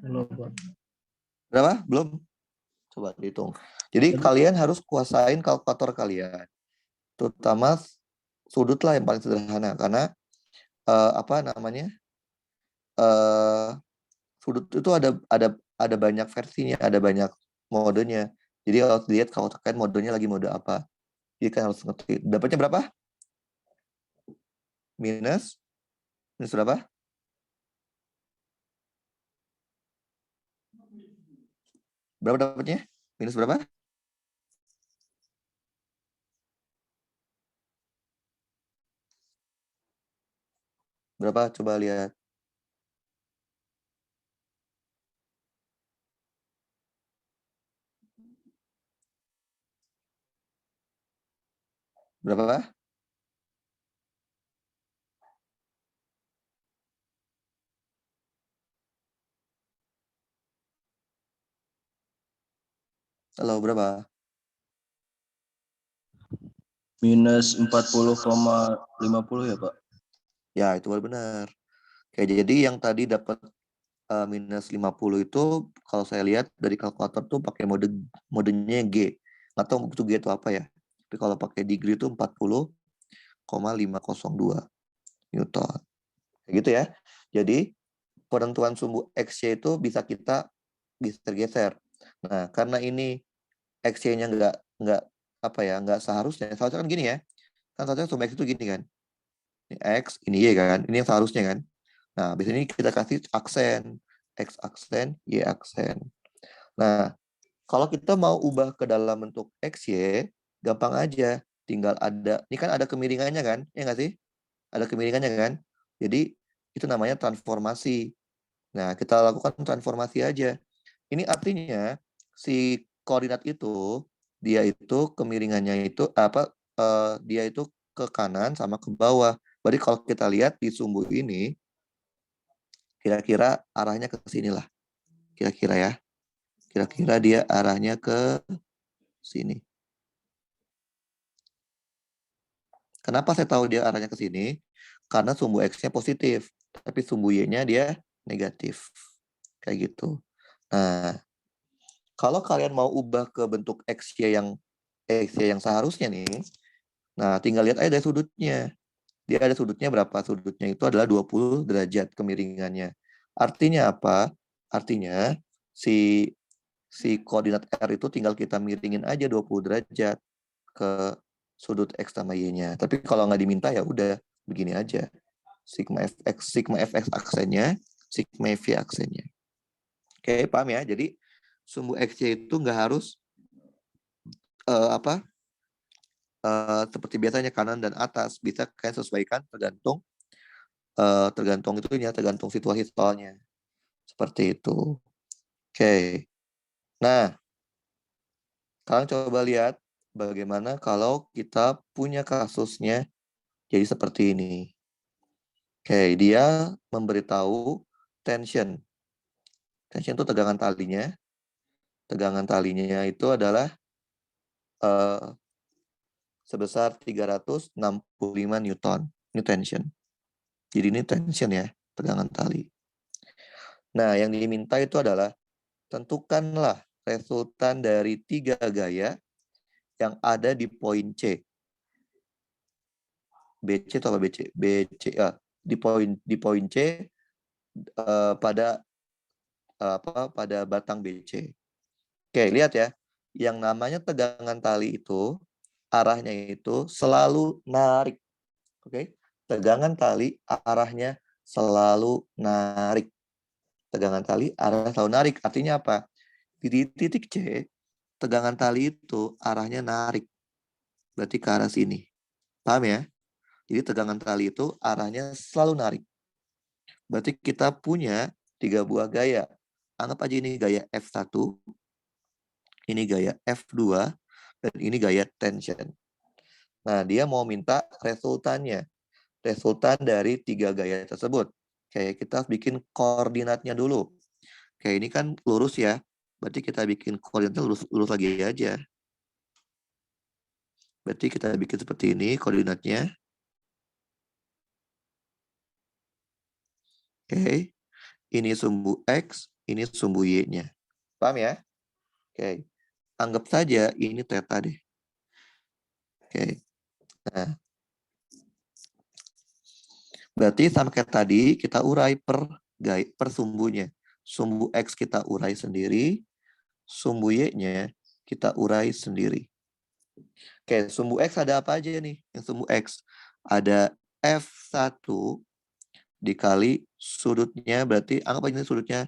Halo, Pak. Berapa? Belum. Coba dihitung. Jadi kalian harus kuasain kalkulator kalian. Terutama sudut lah yang paling sederhana, karena apa namanya, sudut itu ada banyak versinya, ada banyak modenya. Jadi harus dilihat kalau terkait modenya lagi mode apa. Jadi kan harus ngerti. Dapatnya berapa? Minus berapa? Berapa dapatnya? Minus berapa? Berapa? Coba lihat. Berapa? Halo, berapa? Minus 40,50 ya, Pak? Ya, itu benar. Oke, jadi yang tadi dapat minus 50 itu kalau saya lihat dari kalkulator tuh pakai modenya G. Nggak tahu itu G itu apa ya. Tapi kalau pakai degree itu 40,502 Newton. Kayak gitu ya. Jadi penentuan sumbu XY itu bisa kita geser-geser. Nah, karena ini XY-nya nggak apa ya, nggak seharusnya. Seharusnya kan gini ya. Kan seharusnya sumbu X itu gini kan. Ini X, ini Y kan. Ini yang seharusnya kan. Nah, di sini kita kasih aksen. X aksen, Y aksen. Nah, kalau kita mau ubah ke dalam bentuk XY, gampang aja. Tinggal ada, ini kan ada kemiringannya kan? Ya nggak sih? Ada kemiringannya kan? Jadi, itu namanya transformasi. Nah, kita lakukan transformasi aja. Ini artinya, si koordinat itu, dia itu kemiringannya itu, dia itu ke kanan sama ke bawah. Berarti kalau kita lihat di sumbu ini, kira-kira arahnya ke sini lah. Kira-kira ya. Kira-kira dia arahnya ke sini. Kenapa saya tahu dia arahnya ke sini? Karena sumbu X-nya positif, tapi sumbu Y-nya dia negatif. Kayak gitu. Nah, kalau kalian mau ubah ke bentuk XY yang seharusnya nih, nah tinggal lihat aja dari sudutnya. Dia ada sudutnya berapa? Sudutnya itu adalah 20 derajat kemiringannya. Artinya apa? Artinya si koordinat R itu tinggal kita miringin aja 20 derajat ke sudut X sama Y-nya. Tapi kalau nggak diminta ya udah begini aja. Sigma fx aksennya, sigma v aksennya. Oke, paham ya? Jadi sumbu XY itu nggak harus seperti biasanya kanan dan atas. Bisa kalian sesuaikan tergantung tergantung situasi soalnya. Seperti itu. Oke. Nah, kalian coba lihat bagaimana kalau kita punya kasusnya jadi seperti ini. Oke, dia memberitahu tension. Tension itu tegangan talinya. Tegangan talinya itu adalah sebesar 365 Newton. Ini tension. Jadi ini tension ya, tegangan tali. Nah, yang diminta itu adalah tentukanlah resultan dari 3 gaya yang ada di poin C. BC atau BC? BC ya, di poin C pada batang BC. Oke, lihat ya. Yang namanya tegangan tali itu arahnya itu selalu narik. Oke. Tegangan tali arahnya selalu narik. Tegangan tali arahnya selalu narik. Artinya apa? Di titik C, tegangan tali itu arahnya narik. Berarti ke arah sini. Paham ya? Jadi tegangan tali itu arahnya selalu narik. Berarti kita punya 3 buah gaya. Anggap aja ini gaya F1, ini gaya F2, dan ini gaya tension. Nah, dia mau minta resultannya. Resultan dari 3 gaya tersebut. Kayak kita harus bikin koordinatnya dulu. Kayak ini kan lurus ya. Berarti kita bikin koordinatnya lurus lagi aja. Berarti kita bikin seperti ini koordinatnya. Oke. Ini sumbu X, ini sumbu Y-nya. Paham ya? Oke. Anggap saja ini theta deh. Oke. Nah, Berarti sama kayak tadi, kita urai per sumbunya. Sumbu X kita urai sendiri, sumbu Y-nya kita urai sendiri. Oke, sumbu X ada apa aja nih? Yang sumbu X ada F1 dikali sudutnya, berarti anggap aja ini sudutnya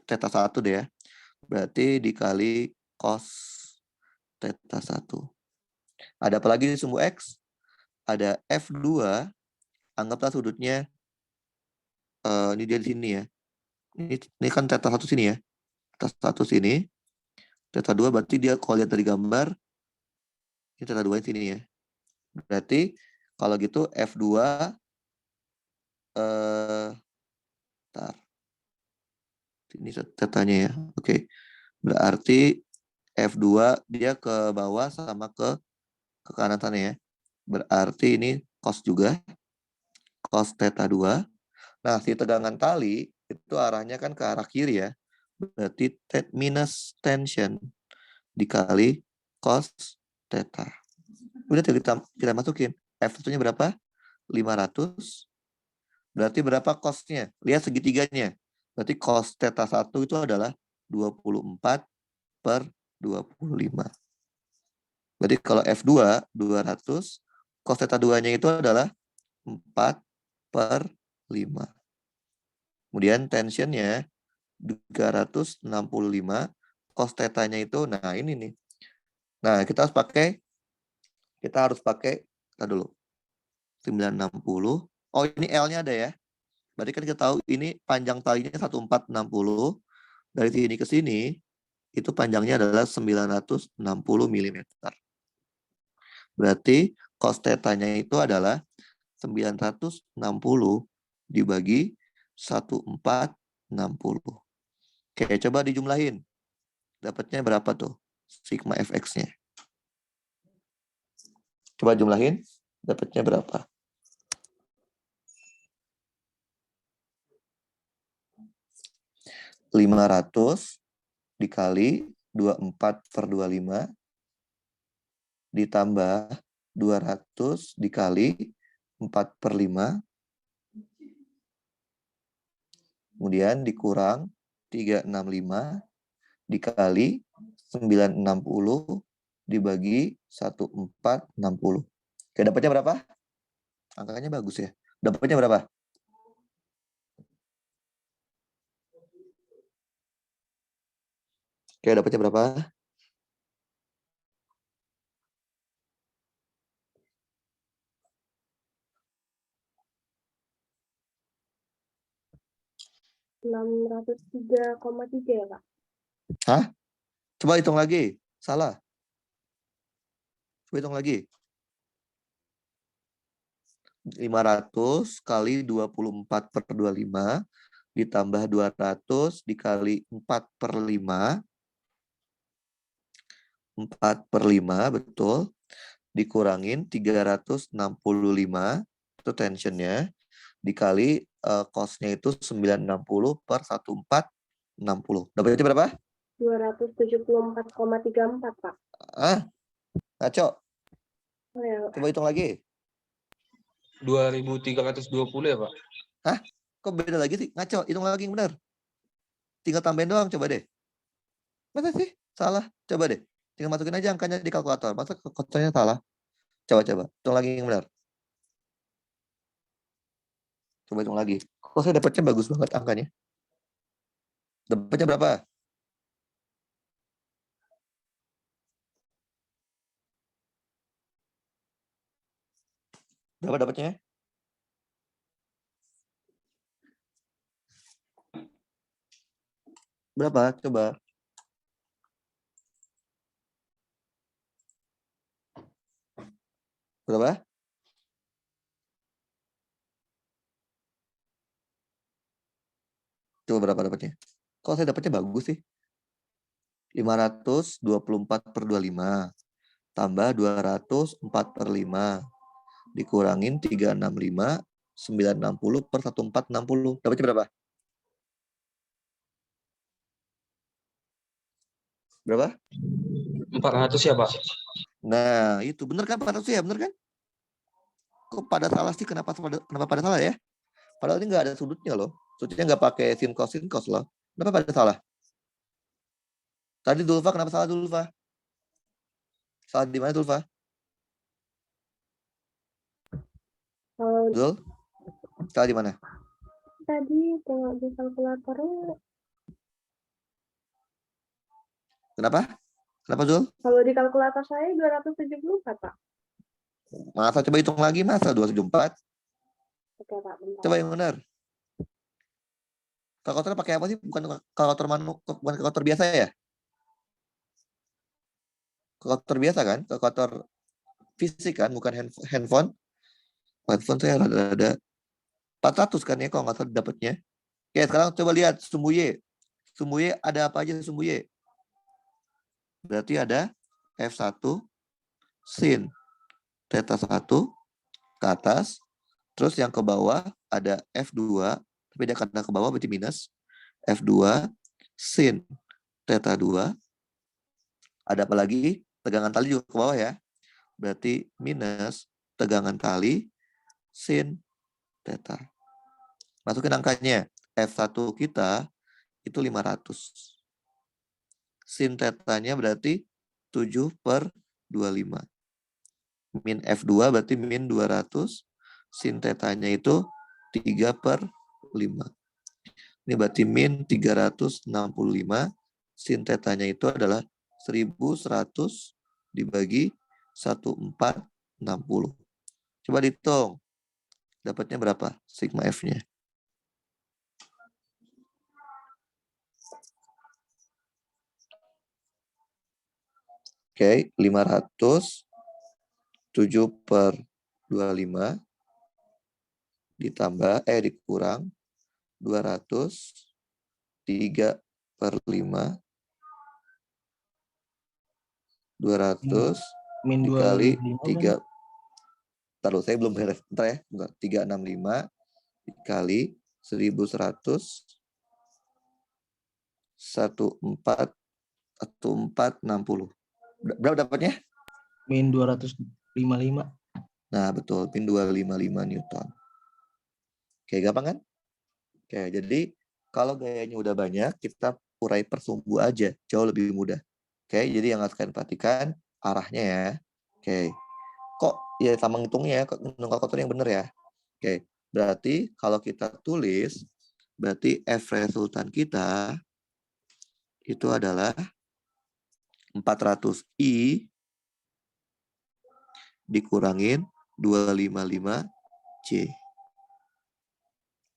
theta 1 deh ya. Berarti dikali cos theta 1. Ada apa lagi di sumbu X? Ada F2, anggaplah sudutnya, ini dia di sini ya. Ini kan theta 1 sini ya. Theta 1 sini. Theta 2 berarti dia kalau lihat dari gambar, ini theta 2 sini ya. Berarti kalau gitu F2 bentar. Ini tetanya ya. Oke. Berarti F2 dia ke bawah sama ke kanan sana ya. Berarti ini cos juga. Cos theta 2. Nah, si tegangan tali itu arahnya kan ke arah kiri ya. Berarti minus tension dikali cos theta. Udah kita masukin. F1-nya berapa? 500. Berarti berapa cos-nya? Lihat segitiganya. Berarti cos theta 1 itu adalah 24 per 25. Berarti kalau F2 200, cos theta 2-nya itu adalah 4 per 5. Kemudian tensionnya 365, cos theta-nya itu, nah ini nih. Nah, kita harus pakai, kita dulu. 960. Oh, ini L-nya ada ya. Berarti kan kita tahu ini panjang talinya 1460. Dari sini ke sini, itu panjangnya adalah 960 mm. Berarti cos theta-nya itu adalah 960 dibagi 1460. Oke, coba dijumlahin. Dapatnya berapa tuh? Sigma fx-nya. Coba jumlahin. Dapatnya berapa? 500 dikali 24 per 25 ditambah 200 dikali 4 per 5 kemudian dikurang 365 dikali 960 dibagi 1460. Oke, dapatnya berapa? Angkanya bagus ya. Dapatnya berapa? Oke, dapatnya berapa? $603,3 ya, Pak? Hah? Coba hitung lagi. Salah. Coba hitung lagi. 500 kali 24 per 25 ditambah 200 dikali 4 per 5. 4 per 5, betul. Dikurangin 365, itu tensionnya. Dikali cost-nya itu 960 per 1460. Dapatnya berapa? 274,34, Pak. Ngaco. Oh, ya. Coba hitung lagi. 2320 ya, Pak? Kok beda lagi sih? Ngaco, hitung lagi yang benar. Tinggal tambahin doang, coba deh. Masa sih? Salah. Coba deh. Tinggal masukin aja angkanya di kalkulator. Masa kalkulatornya salah? Coba. Hitung lagi yang benar. Coba hitung lagi. Kok saya dapatnya bagus banget angkanya? Dapatnya berapa? Berapa dapatnya? Berapa? Coba. Berapa? Coba berapa dapatnya? Kok saya dapatnya bagus sih? 524 per 25. Tambah 204 per 5. Dikurangin 365. 960 per 1460. Dapatnya berapa? Berapa? 400 ya, Pak? Nah, itu bener kan 400 ya? Bener kan? kok pada salah sih? Kenapa pada salah ya? Padahal ini nggak ada sudutnya loh. Sudutnya nggak pakai sin cos loh. Kenapa pada salah? Tadi Dulfa kenapa salah Dulfa? Salah di mana Dulfa? Kalau Dul? Salah di mana? tadi tengok di kalkulatornya, Kenapa? Kenapa Dul? kalau di kalkulator saya 274, Pak. Masa coba hitung lagi, masa 274? Oke, Pak, bentar. Coba yang benar. Kalkulator pakai apa sih? Bukan kalkulator bukan kalkulator biasa ya? Kalkulator biasa kan? Kalkulator fisik kan, bukan handphone. Handphone saya ada 400 kan ya kalau nggak salah dapatnya. Oke, sekarang coba lihat sumbu Y. Sumbu Y ada apa aja sumbu Y? Berarti ada F1 sin theta 1 ke atas. Terus yang ke bawah ada F2, tapi dia karena ke bawah berarti minus. F2 sin theta 2. Ada apa lagi? Tegangan tali juga ke bawah ya. Berarti minus tegangan tali sin theta. Masukin angkanya. F1 kita itu 500. Sin tetanya berarti 7/25. Min F2 berarti min 200. Sin tetanya itu 3/5. Ini berarti min 365. Sin tetanya itu adalah 1100 dibagi 1460. Coba dihitung. Dapatnya berapa sigma F-nya? Oke, 500 7/25 ditambah dikurang 200 3/5 200 Min dikali 25 3. Taruh, saya belum beres. Bentar ya. Bentar. 365 dikali 1100 1460. Berapa dapatnya? min 255. Nah, betul. Min 255 Newton. Oke, gampang kan? Oke, jadi kalau gayanya udah banyak, kita urai per sumbu aja. Jauh lebih mudah. Oke, jadi yang harus kalian perhatikan arahnya ya. Oke. Kok ya sama ngitungnya ya, ngitung kalkulator yang benar ya. Oke, berarti kalau kita tulis, berarti F resultan kita itu adalah 400I dikurangin 255J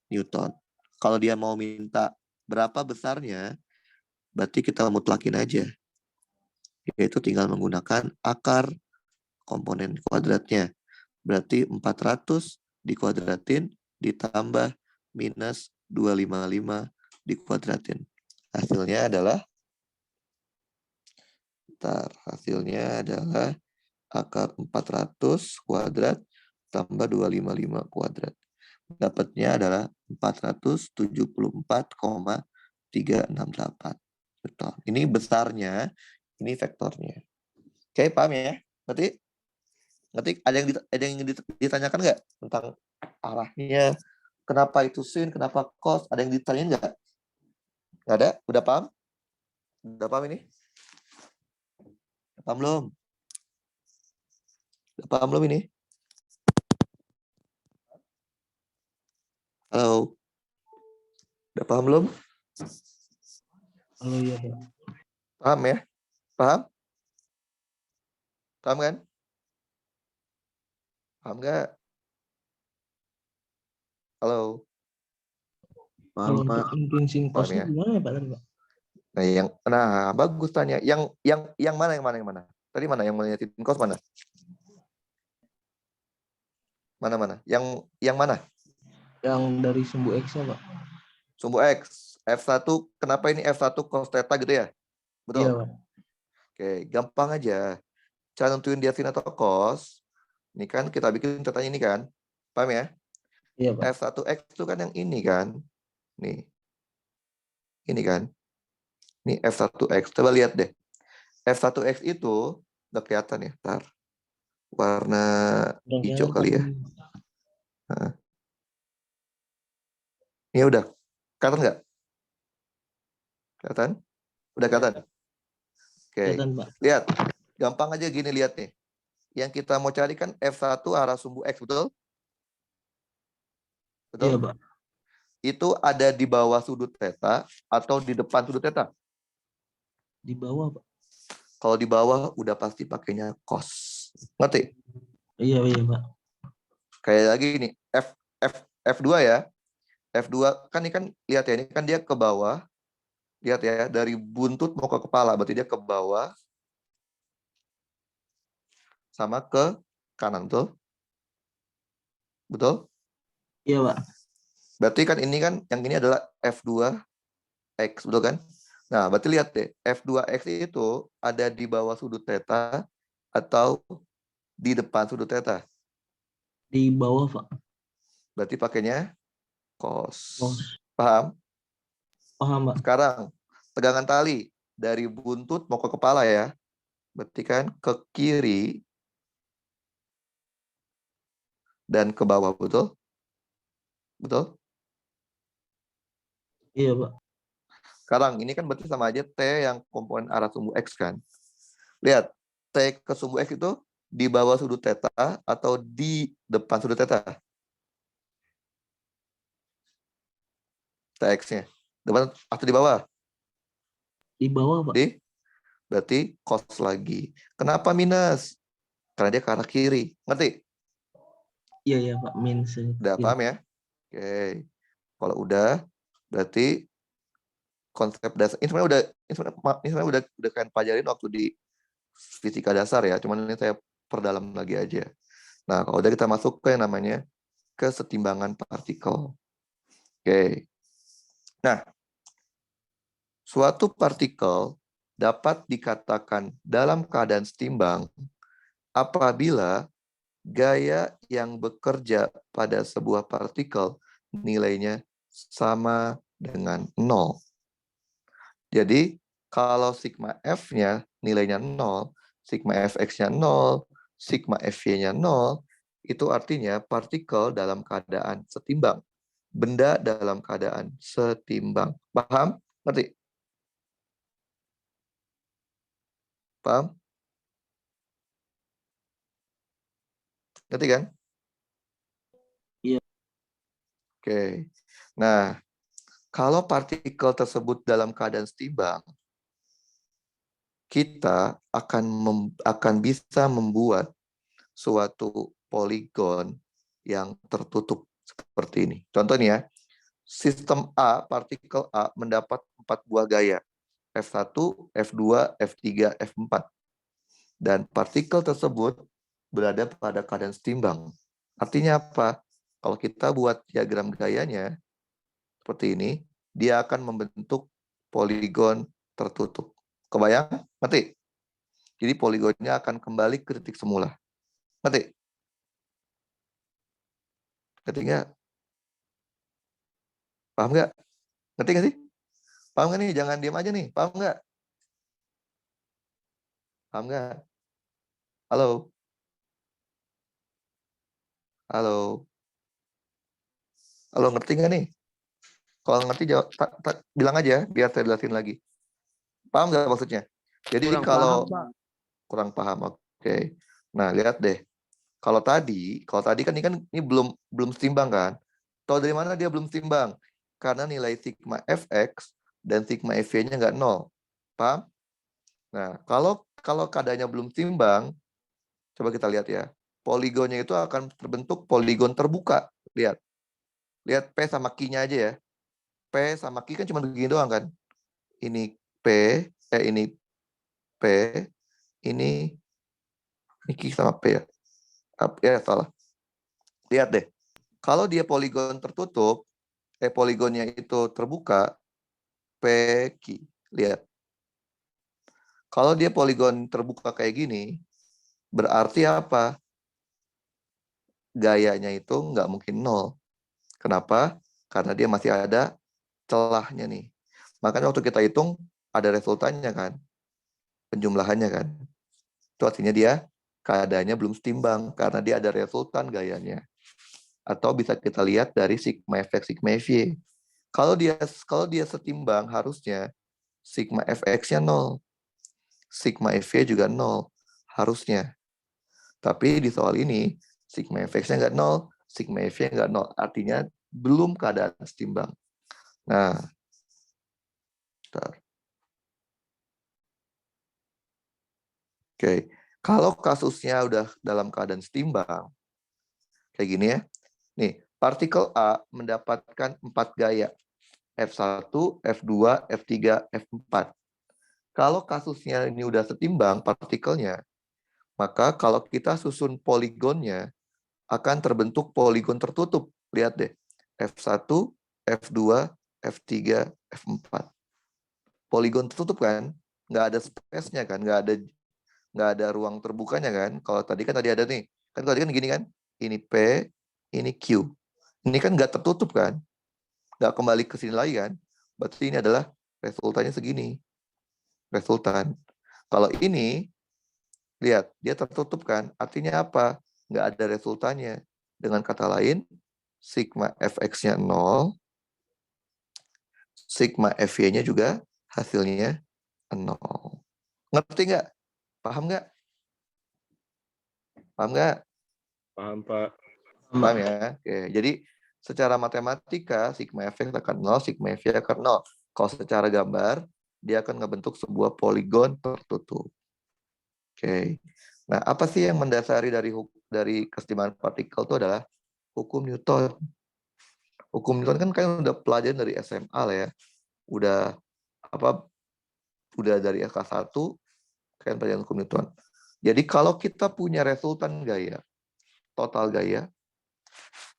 Newton. Kalau dia mau minta berapa besarnya, berarti kita mutlakin aja. Yaitu tinggal menggunakan akar komponen kuadratnya. Berarti 400 dikuadratin ditambah minus 255 dikuadratin. Hasilnya adalah akar 400 kuadrat tambah 255 kuadrat. Dapatnya adalah 474,368. Betul. Ini besarnya, ini vektornya. Oke, paham ya? Nanti ada yang ditanyakan nggak tentang arahnya? Kenapa itu sin? Kenapa cos? Ada yang ditanyain nggak? Nggak ada? Udah paham? Udah paham ini? Udah paham belum? Udah paham belum ini? Halo? Udah paham belum? Halo ya, Pak. Paham ya? Paham? Paham kan? Paham nggak? Halo? Kalau Paham, untuk Pak? input sin Paham cosnya ya? gimana ya Pak tadi, Pak? Nah, bagus tanya. Yang mana? Tadi mana yang melihat cos mana? Mana? Yang mana? Yang dari sumbu X-nya, Pak. Sumbu X. F1, kenapa ini F1 cos theta gitu ya? Betul? Iya, Pak. Oke, gampang aja. Cara nentuin dia sin atau cos, ini kan kita bikin tetanya ini kan. Paham ya? Iya, Pak. F1X itu kan yang ini kan. Nih. Ini kan. Ini F1X. Coba lihat deh. F1X itu udah kelihatan ya. Ntar. Warna Udah hijau kelihatan, kali ya. Nah. Ini udah kelihatan nggak? Kelihatan? Udah kelihatan? Oke. Kelihatan, Pak. Lihat. Gampang aja gini lihat nih. Yang kita mau cari kan F1 arah sumbu X, betul? Betul? Iya, Pak. Itu ada di bawah sudut theta atau di depan sudut theta? Di bawah, Pak. Kalau di bawah udah pasti pakainya cos. Ngerti? Iya, Pak. Kayak lagi nih, F2 ya. F2 kan ini kan lihat ya, ini kan dia ke bawah. Lihat ya, dari buntut mau ke kepala, berarti dia ke bawah sama ke kanan, betul? Betul? Iya, Pak. Berarti kan ini kan yang ini adalah F2X, betul kan? Nah, berarti lihat deh, F2X itu ada di bawah sudut theta atau di depan sudut theta? Di bawah, Pak. Berarti pakainya cos. Cos. Paham? Paham, Pak. Sekarang, tegangan tali dari buntut mau ke kepala ya. Berarti kan ke kiri dan ke bawah, betul? Betul? Iya, Pak. Sekarang, ini kan berarti sama aja T yang komponen arah sumbu X kan. Lihat, T ke sumbu X itu di bawah sudut theta atau di depan sudut theta? TX-nya. Depan atau di bawah? Di bawah, Pak. Berarti cos lagi. Kenapa minus? Karena dia ke arah kiri. Ngerti? Iya, Pak. Minus. Udah paham ya? Oke. Kalau udah, berarti konsep dasar ini sebenarnya udah kalian pelajarin waktu di fisika dasar ya. Cuman ini saya perdalam lagi aja. Nah, kalau udah kita masuk ke yang namanya kesetimbangan partikel. Oke. Nah, suatu partikel dapat dikatakan dalam keadaan setimbang apabila gaya yang bekerja pada sebuah partikel nilainya sama dengan 0. Jadi, kalau sigma F-nya nilainya 0, sigma Fx-nya 0, sigma Fy-nya 0, itu artinya partikel dalam keadaan setimbang. Benda dalam keadaan setimbang. Paham? Ngerti? Paham? Ngerti kan? Iya. Oke. Nah, kalau partikel tersebut dalam keadaan setimbang, kita akan bisa membuat suatu poligon yang tertutup seperti ini. Contohnya, sistem A, partikel A mendapat 4 buah gaya. F1, F2, F3, F4. Dan partikel tersebut berada pada keadaan setimbang. Artinya apa? Kalau kita buat diagram gayanya seperti ini, dia akan membentuk poligon tertutup. Kebayang? Ngerti? Jadi poligonnya akan kembali ke titik semula. Ngerti? Ngerti nggak? Paham nggak? Ngerti nggak sih? Paham nggak nih? Jangan diam aja nih. Paham nggak? Paham nggak? Halo? Halo? Halo, ngerti nggak nih? Kalau ngerti, jawab, bilang aja, biar saya jelasin lagi. Paham nggak maksudnya? Jadi Kurang kalau paham, Pak. kurang paham, oke. Nah, lihat deh. Kalau tadi kan ini belum setimbang kan? Tahu dari mana dia belum setimbang? Karena nilai sigma fx dan sigma fy-nya nggak 0. Paham? Nah, kalau keadaannya belum setimbang, coba kita lihat ya. Poligonnya itu akan terbentuk poligon terbuka. Lihat. Lihat P sama Q-nya aja ya. P sama Q kan cuma begini doang kan? Ini P, ini P, ini Q sama P ya. Ya, salah. Lihat deh. Kalau dia poligon tertutup, poligonnya itu terbuka, PQ. Lihat. Kalau dia poligon terbuka kayak gini, berarti apa? Gayanya itu nggak mungkin 0. Kenapa? Karena dia masih ada celahnya nih. Makanya waktu kita hitung, ada resultannya kan? Penjumlahannya kan? Itu artinya dia keadaannya belum setimbang, karena dia ada resultan gayanya. Atau bisa kita lihat dari sigma fx, sigma fy. Kalau dia setimbang, harusnya sigma fx-nya 0. Sigma fy juga 0. Harusnya. Tapi di soal ini, sigma fx-nya nggak 0, sigma fy nggak 0. Artinya belum keadaan setimbang. Nah, bentar. Oke, kalau kasusnya udah dalam keadaan setimbang, kayak gini ya. Nih, partikel A mendapatkan 4 gaya. F1, F2, F3, F4. Kalau kasusnya ini udah setimbang partikelnya, maka kalau kita susun poligonnya, akan terbentuk poligon tertutup. Lihat deh, F1, F2, F3, F4. Poligon tertutup kan? Nggak ada space-nya kan? Nggak ada ruang terbukanya kan? Kalau tadi ada nih. Kan tadi kan gini kan? Ini P, ini Q. Ini kan nggak tertutup kan? Nggak kembali ke sini lagi kan? Berarti ini adalah resultannya segini. Resultan. Kalau ini, lihat, dia tertutup kan? Artinya apa? Nggak ada resultannya. Dengan kata lain, sigma fx-nya 0, sigma fy-nya juga hasilnya 0. Ngerti nggak? Paham nggak? Paham nggak? Paham, Pak. Paham ya? Oke. Jadi secara matematika, sigma fx akan 0, sigma fy akan 0. Kalau secara gambar, dia akan ngebentuk sebuah poligon tertutup. Oke. Nah, apa sih yang mendasari dari kesetimbangan partikel itu adalah hukum Newton. Hukum Newton kan kalian udah pelajarin dari SMA lah ya. Udah dari SK1 kalian pelajarin hukum Newton. Jadi kalau kita punya resultan gaya, total gaya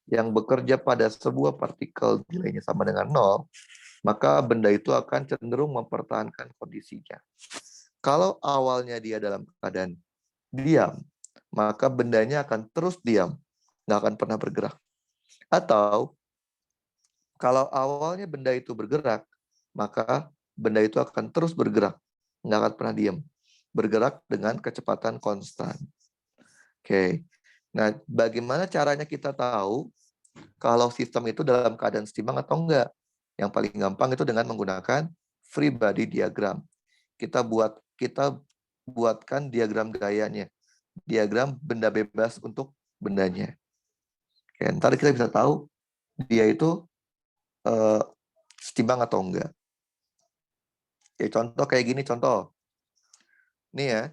yang bekerja pada sebuah partikel nilainya sama dengan 0, maka benda itu akan cenderung mempertahankan kondisinya. Kalau awalnya dia dalam keadaan diam, maka bendanya akan terus diam, nggak akan pernah bergerak. Atau kalau awalnya benda itu bergerak, maka benda itu akan terus bergerak, nggak akan pernah diam. Bergerak dengan kecepatan konstan. Oke. Nah, bagaimana caranya kita tahu kalau sistem itu dalam keadaan setimbang atau enggak? Yang paling gampang itu dengan menggunakan free body diagram. Kita buatkan diagram gayanya. Diagram benda bebas untuk bendanya. Oke, ntar kita bisa tahu dia itu setimbang atau enggak. Oke, contoh kayak gini, contoh. Nih ya,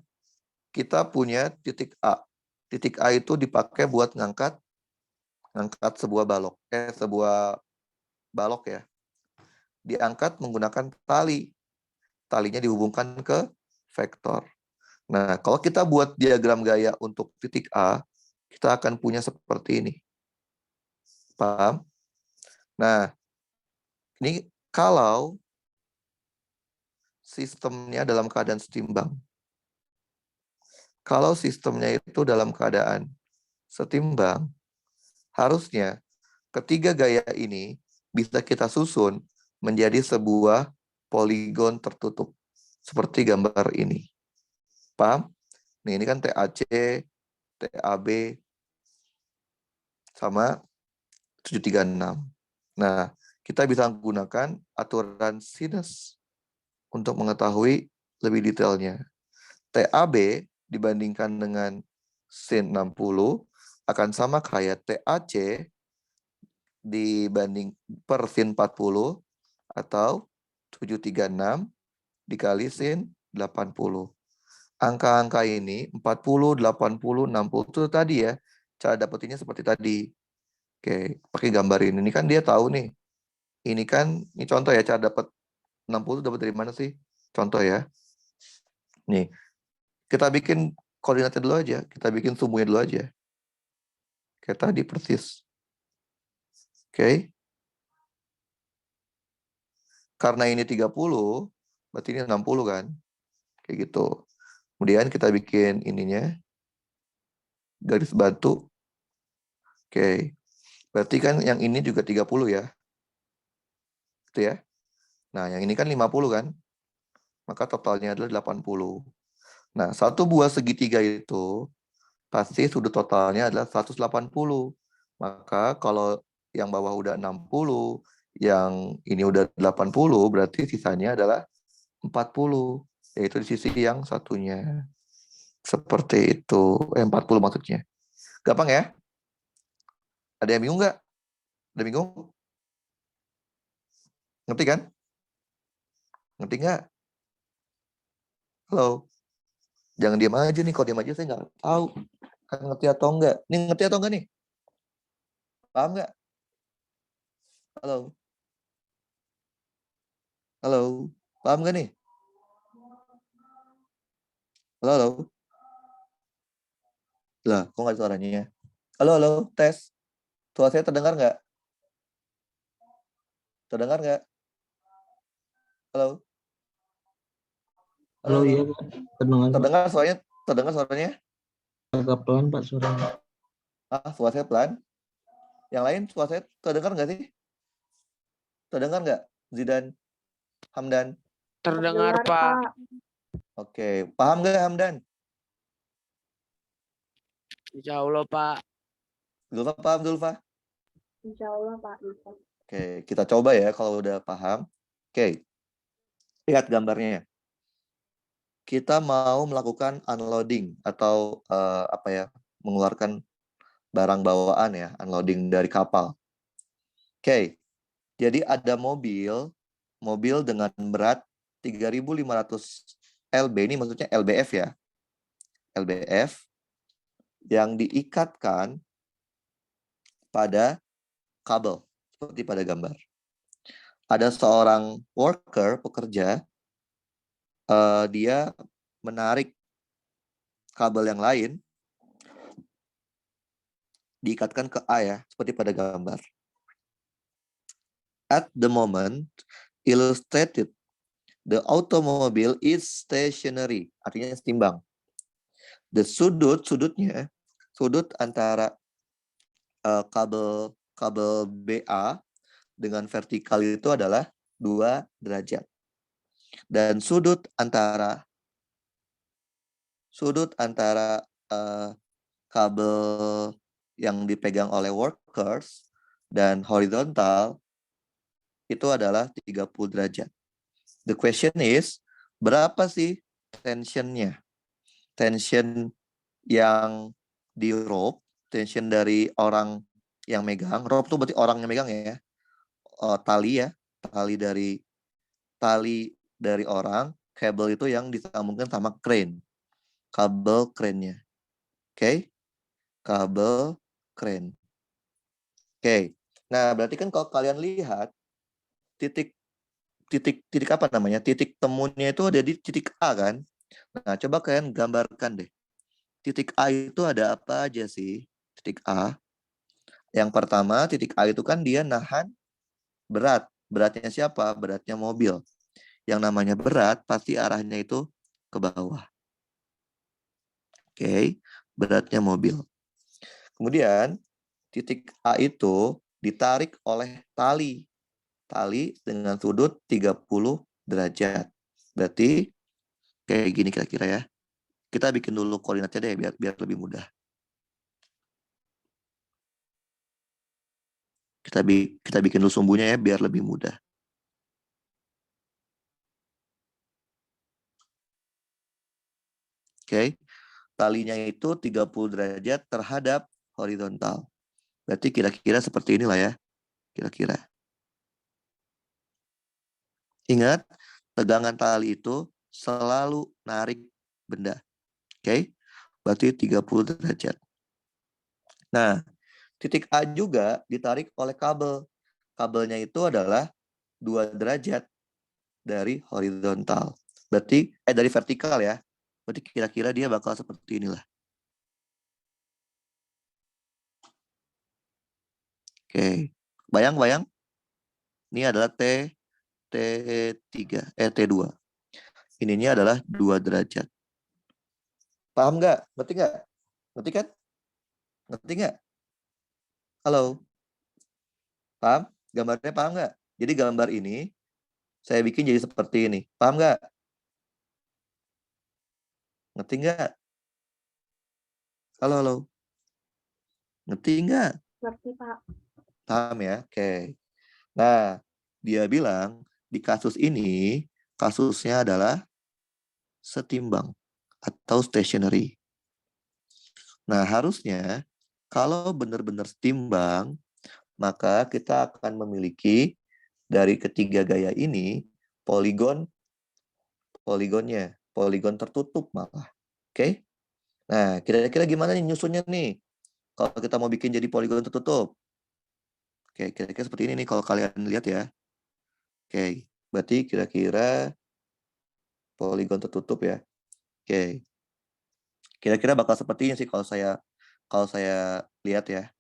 kita punya titik A. Titik A itu dipakai buat ngangkat sebuah balok ya. Diangkat menggunakan tali. Talinya dihubungkan ke vektor. Nah, kalau kita buat diagram gaya untuk titik A, kita akan punya seperti ini. Paham? Nah, ini kalau sistemnya dalam keadaan setimbang. Kalau sistemnya itu dalam keadaan setimbang, harusnya ketiga gaya ini bisa kita susun menjadi sebuah poligon tertutup. Seperti gambar ini. Paham? Nih, ini kan TAC, TAB, sama 736. Nah, kita bisa menggunakan aturan sinus untuk mengetahui lebih detailnya. TAB dibandingkan dengan sin 60 akan sama kayak TAC dibanding per sin 40 atau 736 dikali sin 80. Angka-angka ini 40, 80, 60 itu tadi ya. Cara dapetinnya seperti tadi. Oke, pakai gambar ini. Ini kan dia tahu nih. Ini contoh ya, cara dapat 60 dapat dari mana sih? Contoh ya. Nih, kita bikin koordinatnya dulu aja. Kita bikin sumunya dulu aja. Kayak tadi persis. Oke. Karena ini 30, berarti ini 60 kan? Kayak gitu. Kemudian kita bikin ininya. Garis batu. Oke. Berarti kan yang ini juga 30 ya. Gitu ya. Nah, yang ini kan 50 kan? Maka totalnya adalah 80. Nah, satu buah segitiga itu pasti sudut totalnya adalah 180. Maka kalau yang bawah udah 60, yang ini udah 80, berarti sisanya adalah 40, yaitu di sisi yang satunya. Seperti itu. 40 maksudnya. Gampang ya? Ada yang bingung nggak? Ada yang bingung? Ngerti kan? Ngerti nggak? Halo? Jangan diam aja nih. Kalau diam aja saya nggak tahu. Kan ngerti atau enggak? Nih ngerti atau enggak nih? Paham nggak? Halo? Halo? Paham nggak nih? Halo, halo? Lah, kok nggak ada suaranya? Halo, halo? Tes. Suara saya terdengar nggak? Terdengar nggak? Halo? Halo, iya Pak. Terdengar Pak. Terdengar suaranya? Terdengar suaranya? Agak pelan Pak suaranya. Suara saya pelan. Yang lain suara saya terdengar nggak sih? Terdengar nggak? Zidan, Hamdan. Terdengar, Pak. Oke, paham nggak Hamdan? Insya Allah, Pak. Zulfa paham, Zulfa? Insya Allah Pak bisa. Oke, kita coba ya kalau udah paham. Oke, lihat gambarnya. Kita mau melakukan unloading atau mengeluarkan barang bawaan ya, unloading dari kapal. Oke, jadi ada mobil dengan berat 3.500 lb, ini maksudnya LBF ya. LBF yang diikatkan pada kabel, seperti pada gambar. Ada seorang worker, pekerja, dia menarik kabel yang lain, diikatkan ke A ya, seperti pada gambar. At the moment, illustrated, the automobile is stationary, artinya setimbang. The sudutnya, sudut antara kabel BA dengan vertikal itu adalah 2 derajat. Dan sudut antara kabel yang dipegang oleh workers dan horizontal itu adalah 30 derajat. The question is, berapa sih tensionnya? Tension yang di rope, tension dari orang yang megang. Rope itu berarti orang yang megang ya. Tali ya, tali dari orang, kabel itu yang disambungkan sama crane. Kabel crane-nya. Oke? Kabel crane. Oke. Nah, berarti kan kalau kalian lihat titik apa namanya? Titik temunya itu ada di titik A kan? Nah, coba kalian gambarkan deh. Titik A itu ada apa aja sih? Titik A. Yang pertama, titik A itu kan dia nahan berat. Beratnya siapa? Beratnya mobil. Yang namanya berat pasti arahnya itu ke bawah. Oke, beratnya mobil. Kemudian titik A itu ditarik oleh tali. Tali dengan sudut 30 derajat. Berarti kayak gini kira-kira ya. Kita bikin dulu koordinatnya deh biar lebih mudah. Kita bikin dulu sumbunya ya biar lebih mudah. Oke. Talinya itu 30 derajat terhadap horizontal. Berarti kira-kira seperti inilah ya. Kira-kira. Ingat, tegangan tali itu selalu narik benda. Oke? Berarti 30 derajat. Nah, titik A juga ditarik oleh kabel. Kabelnya itu adalah 2 derajat dari horizontal. Berarti, dari vertikal ya. Berarti kira-kira dia bakal seperti inilah. Oke. Bayang-bayang. Ini adalah T2. Ininya adalah 2 derajat. Paham nggak? Ngerti nggak? Ngerti kan? Ngerti nggak? Halo? Paham? Gambarnya paham nggak? Jadi gambar ini saya bikin jadi seperti ini. Paham nggak? Ngerti nggak? Halo, halo? Ngerti nggak? Ngerti, Pak. Paham ya? Oke. Nah, dia bilang di kasus ini, kasusnya adalah setimbang atau stationary. Nah, harusnya kalau benar-benar setimbang, maka kita akan memiliki dari ketiga gaya ini poligon tertutup malah. Oke? Nah, kira-kira gimana nih nyusunnya nih? Kalau kita mau bikin jadi poligon tertutup. Oke, kira-kira seperti ini nih kalau kalian lihat ya. Oke, berarti kira-kira poligon tertutup ya. Oke. Kira-kira bakal seperti ini sih kalau saya lihat ya.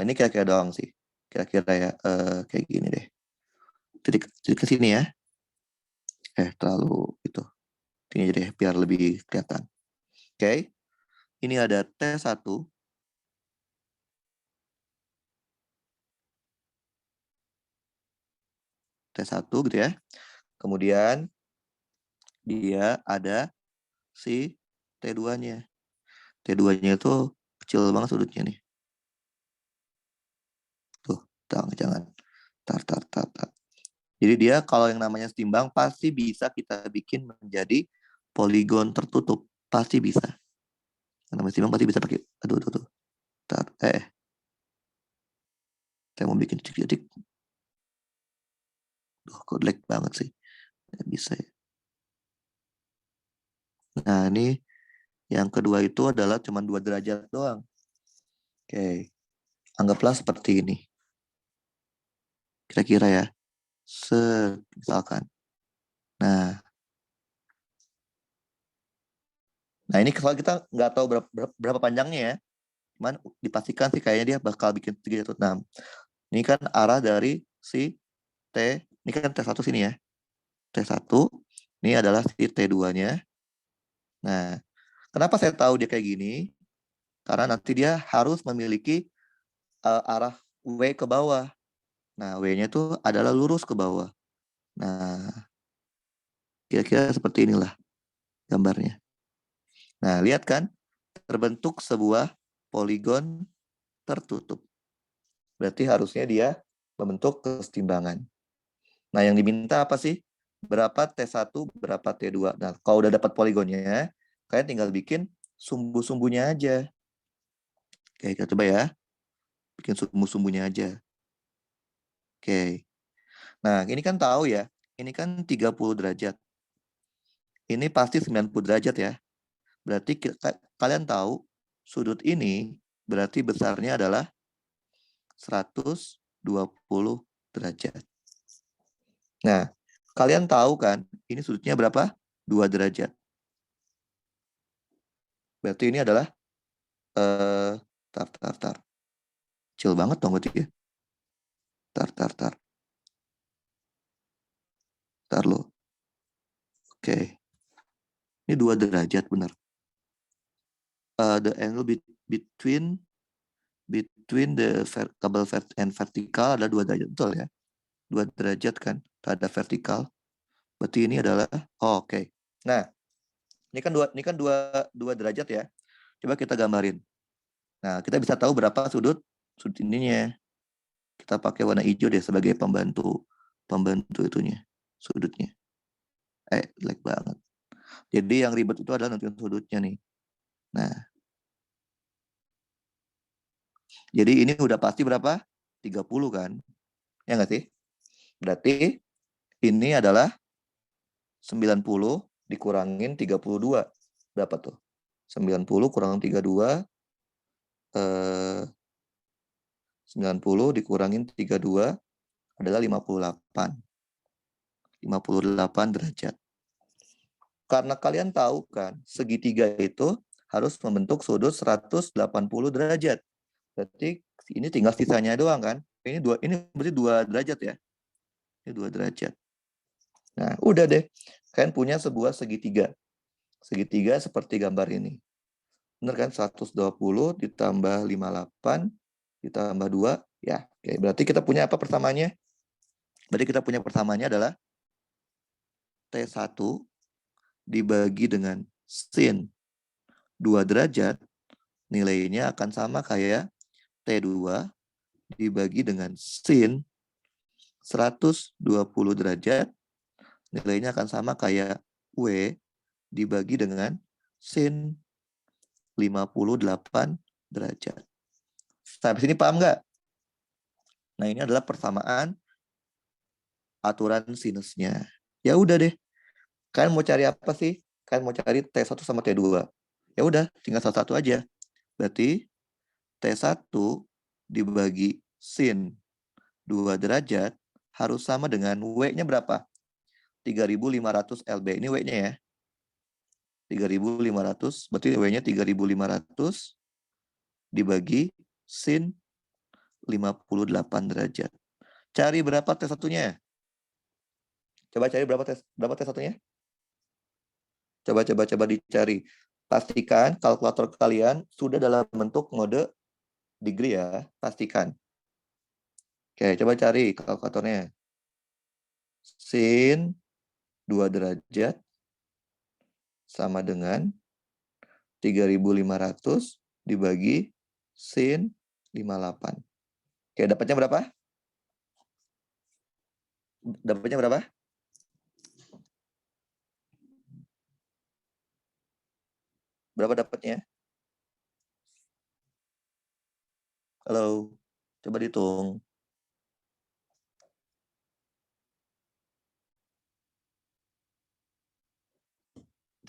Ini kira-kira doang sih. Kira-kira ya kayak gini deh. Titik ke sini ya. Terlalu itu. Ini aja deh biar lebih kelihatan. Oke. Ini ada T1. T1 gitu ya. Kemudian dia ada si T2-nya. T2-nya itu kecil banget sudutnya nih. Tuh, jangan. Tar. Jadi dia kalau yang namanya setimbang pasti bisa kita bikin menjadi poligon tertutup. Pasti bisa. Yang namanya setimbang pasti bisa pakai. Aduh. Tar, saya mau bikin titik-titik. Kok lag banget sih. Nggak bisa ya. Nah, ini yang kedua itu adalah cuma 2 derajat doang. Oke. Anggaplah seperti ini. Kira-kira ya. Misalkan. Nah, ini kalau kita nggak tahu berapa panjangnya ya. Cuman dipastikan sih kayaknya dia bakal bikin 3,6. Ini kan arah dari si T. Ini kan T1 sini ya. T1. Ini adalah si T2-nya. Nah, kenapa saya tahu dia kayak gini? Karena nanti dia harus memiliki arah W ke bawah. Nah, W-nya itu adalah lurus ke bawah. Nah, kira-kira seperti inilah gambarnya. Nah, lihat kan? Terbentuk sebuah poligon tertutup. Berarti harusnya dia membentuk kesetimbangan. Nah, yang diminta apa sih? Berapa T1, berapa T2. Nah, kalau udah dapat poligonnya, kalian tinggal bikin sumbu-sumbunya aja. Oke, kita coba ya. Bikin sumbu-sumbunya aja. Oke. Nah, ini kan tahu ya. Ini kan 30 derajat. Ini pasti 90 derajat ya. Berarti kalian tahu sudut ini berarti besarnya adalah 120 derajat. Nah, kalian tahu kan ini sudutnya berapa? 2 derajat. Berarti ini adalah tar. Kecil banget dong berarti ya. Tar. Tar lo. Oke. Ini 2 derajat benar. The angle between the kabel and vertikal ada 2 derajat, betul ya? 2 derajat kan terhadap vertikal. Berarti ini adalah oke. Nah, ini kan dua derajat ya. Coba kita gambarin. Nah, kita bisa tahu berapa sudut ininya. Kita pakai warna hijau deh sebagai pembantu itunya, sudutnya. Lag banget. Jadi yang ribet itu adalah nentuin sudutnya nih. Nah, jadi ini udah pasti berapa? 30 kan? Ya nggak sih? Berarti ini adalah 90 dikurangin 32. Berapa tuh? 90 kurang 32. 90 dikurangin 32 adalah 58. 58 derajat. Karena kalian tahu kan, segitiga itu harus membentuk sudut 180 derajat. Berarti ini tinggal sisanya doang kan? Ini berarti 2 derajat ya. Ini 2 derajat. Nah, udah deh. Kalian punya sebuah segitiga. Segitiga seperti gambar ini. Benar kan? 120 ditambah 58 ditambah 2. Ya, oke. Berarti kita punya apa pertamanya? Berarti kita punya pertamanya adalah T1 dibagi dengan sin 2 derajat. Nilainya akan sama kayak T2 dibagi dengan sin 120 derajat, nilainya akan sama kayak W dibagi dengan sin 58 derajat. Sampai sini paham nggak? Nah, ini adalah persamaan aturan sinusnya. Ya udah deh. Kalian mau cari apa sih? Kalian mau cari T1 sama T2. Ya udah, tinggal satu-satu aja. Berarti T1 dibagi sin 2 derajat harus sama dengan W-nya berapa? 3.500 LB. Ini W-nya ya. 3.500, berarti W-nya 3.500 dibagi sin 58 derajat. Cari berapa T1-nya? Coba cari berapa T1-nya? Coba dicari. Pastikan kalkulator kalian sudah dalam bentuk mode degree ya. Pastikan. Oke, coba cari kalkulatornya. Sin 2 derajat sama dengan 3.500 dibagi sin 58. Oke, dapatnya berapa? Dapatnya berapa? Berapa dapatnya? Halo, coba dihitung.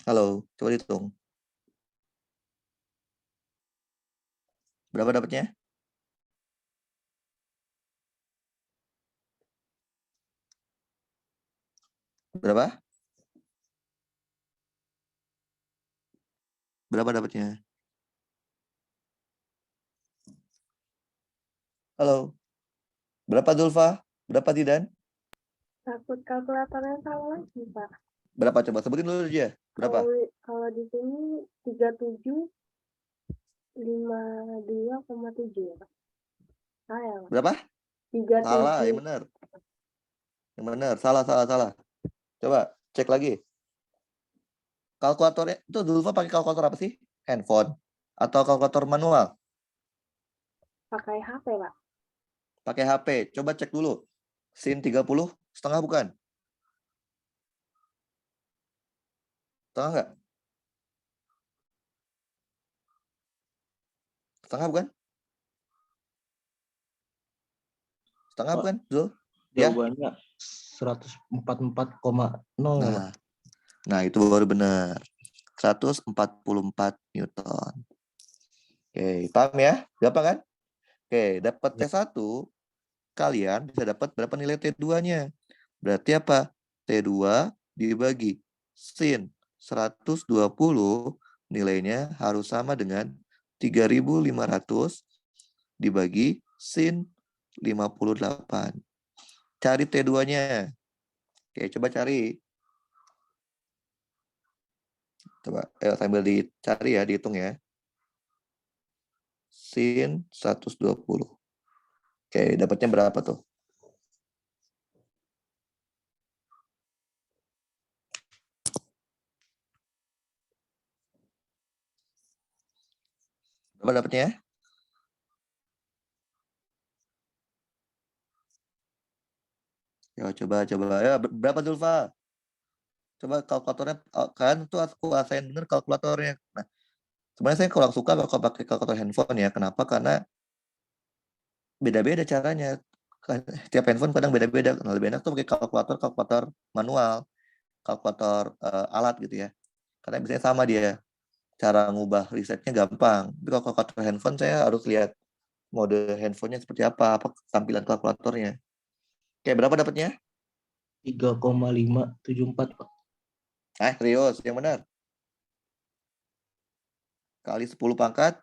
Halo, coba dihitung. Berapa dapatnya? Berapa? Berapa dapatnya? Halo. Berapa Zulfa? Berapa Didan? Takut kalkulatornya salah lagi, Pak. Berapa coba? Sebutin dulu aja. Berapa? Kalau di sini 3752,7 ya, Pak. Salah ya, Pak? Berapa? 37. Salah, yang benar. Yang benar, salah. Coba cek lagi. Kalkulatornya itu Zulfa pakai kalkulator apa sih? Handphone atau kalkulator manual? Pakai HP, Pak. Pakai HP. Coba cek dulu. Sin 30 setengah bukan? Setengah enggak? Setengah bukan? Setengah Pak, bukan, Zul? Ya. Jawabannya 144,0 ya, Pak. Nah, itu baru benar. 144 Newton. Oke, paham ya? Gampang kan? Oke, dapat T1, kalian bisa dapat berapa nilai T2-nya? Berarti apa? T2 dibagi sin 120 nilainya harus sama dengan 3.500 dibagi sin 58. Cari T2-nya. Oke, coba cari. Coba, ayo sambil dicari ya, dihitung ya. Sin 120. Oke, dapatnya berapa tuh? Berapa dapatnya? Ya, coba. Ya, berapa Zulfa? Coba kalkulatornya, kan tuh aku asain bener kalkulatornya. Nah, sebenarnya saya kurang suka kalau pakai kalkulator handphone ya. Kenapa? Karena beda-beda caranya. Tiap handphone kadang beda-beda. Nah, lebih enak tuh pakai kalkulator manual, kalkulator alat gitu ya. Karena biasanya sama dia. Cara ngubah risetnya gampang. Tapi kalau kalkulator handphone saya harus lihat mode handphonenya seperti apa tampilan kalkulatornya. Oke, berapa dapatnya? 3,574, Pak. Serius, yang benar. Kali 10 pangkat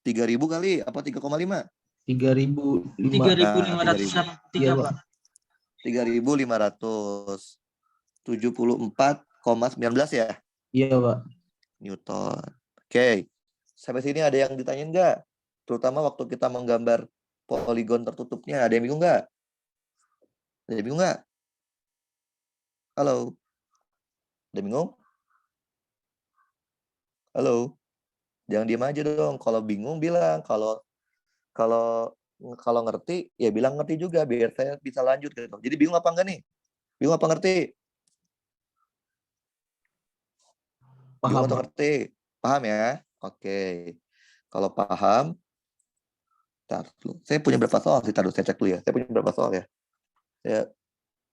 3.000 kali apa 3,5? 3.500. 3.503, Pak. 3.574,19 ya Iya, Pak. Newton. Oke. Sampai sini ada yang ditanyain nggak? Terutama waktu kita menggambar poligon tertutupnya. Ada yang bingung nggak? Ada yang bingung nggak? Halo? Ada yang bingung? Halo? Jangan diem aja dong. Kalau bingung bilang, kalau ngerti ya bilang ngerti juga biar saya bisa lanjut gitu. Jadi bingung apa enggak nih? Bingung apa ngerti? Bingung Paham, atau Pak. ngerti? Paham ya? Oke. Kalau paham, tar dulu. Saya punya berapa soal sih? Saya cek dulu ya. Saya punya berapa soal ya?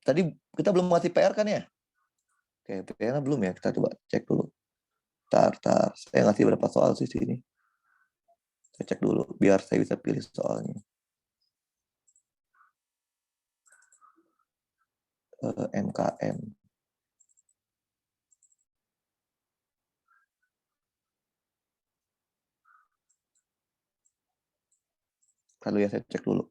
Tadi kita belum ngasih PR kan ya? Oke, PR belum ya? Kita coba cek dulu. Tar. Saya ngasih berapa soal sih sini? Saya cek dulu biar saya bisa pilih soalnya. MKM. Lalu ya saya cek dulu.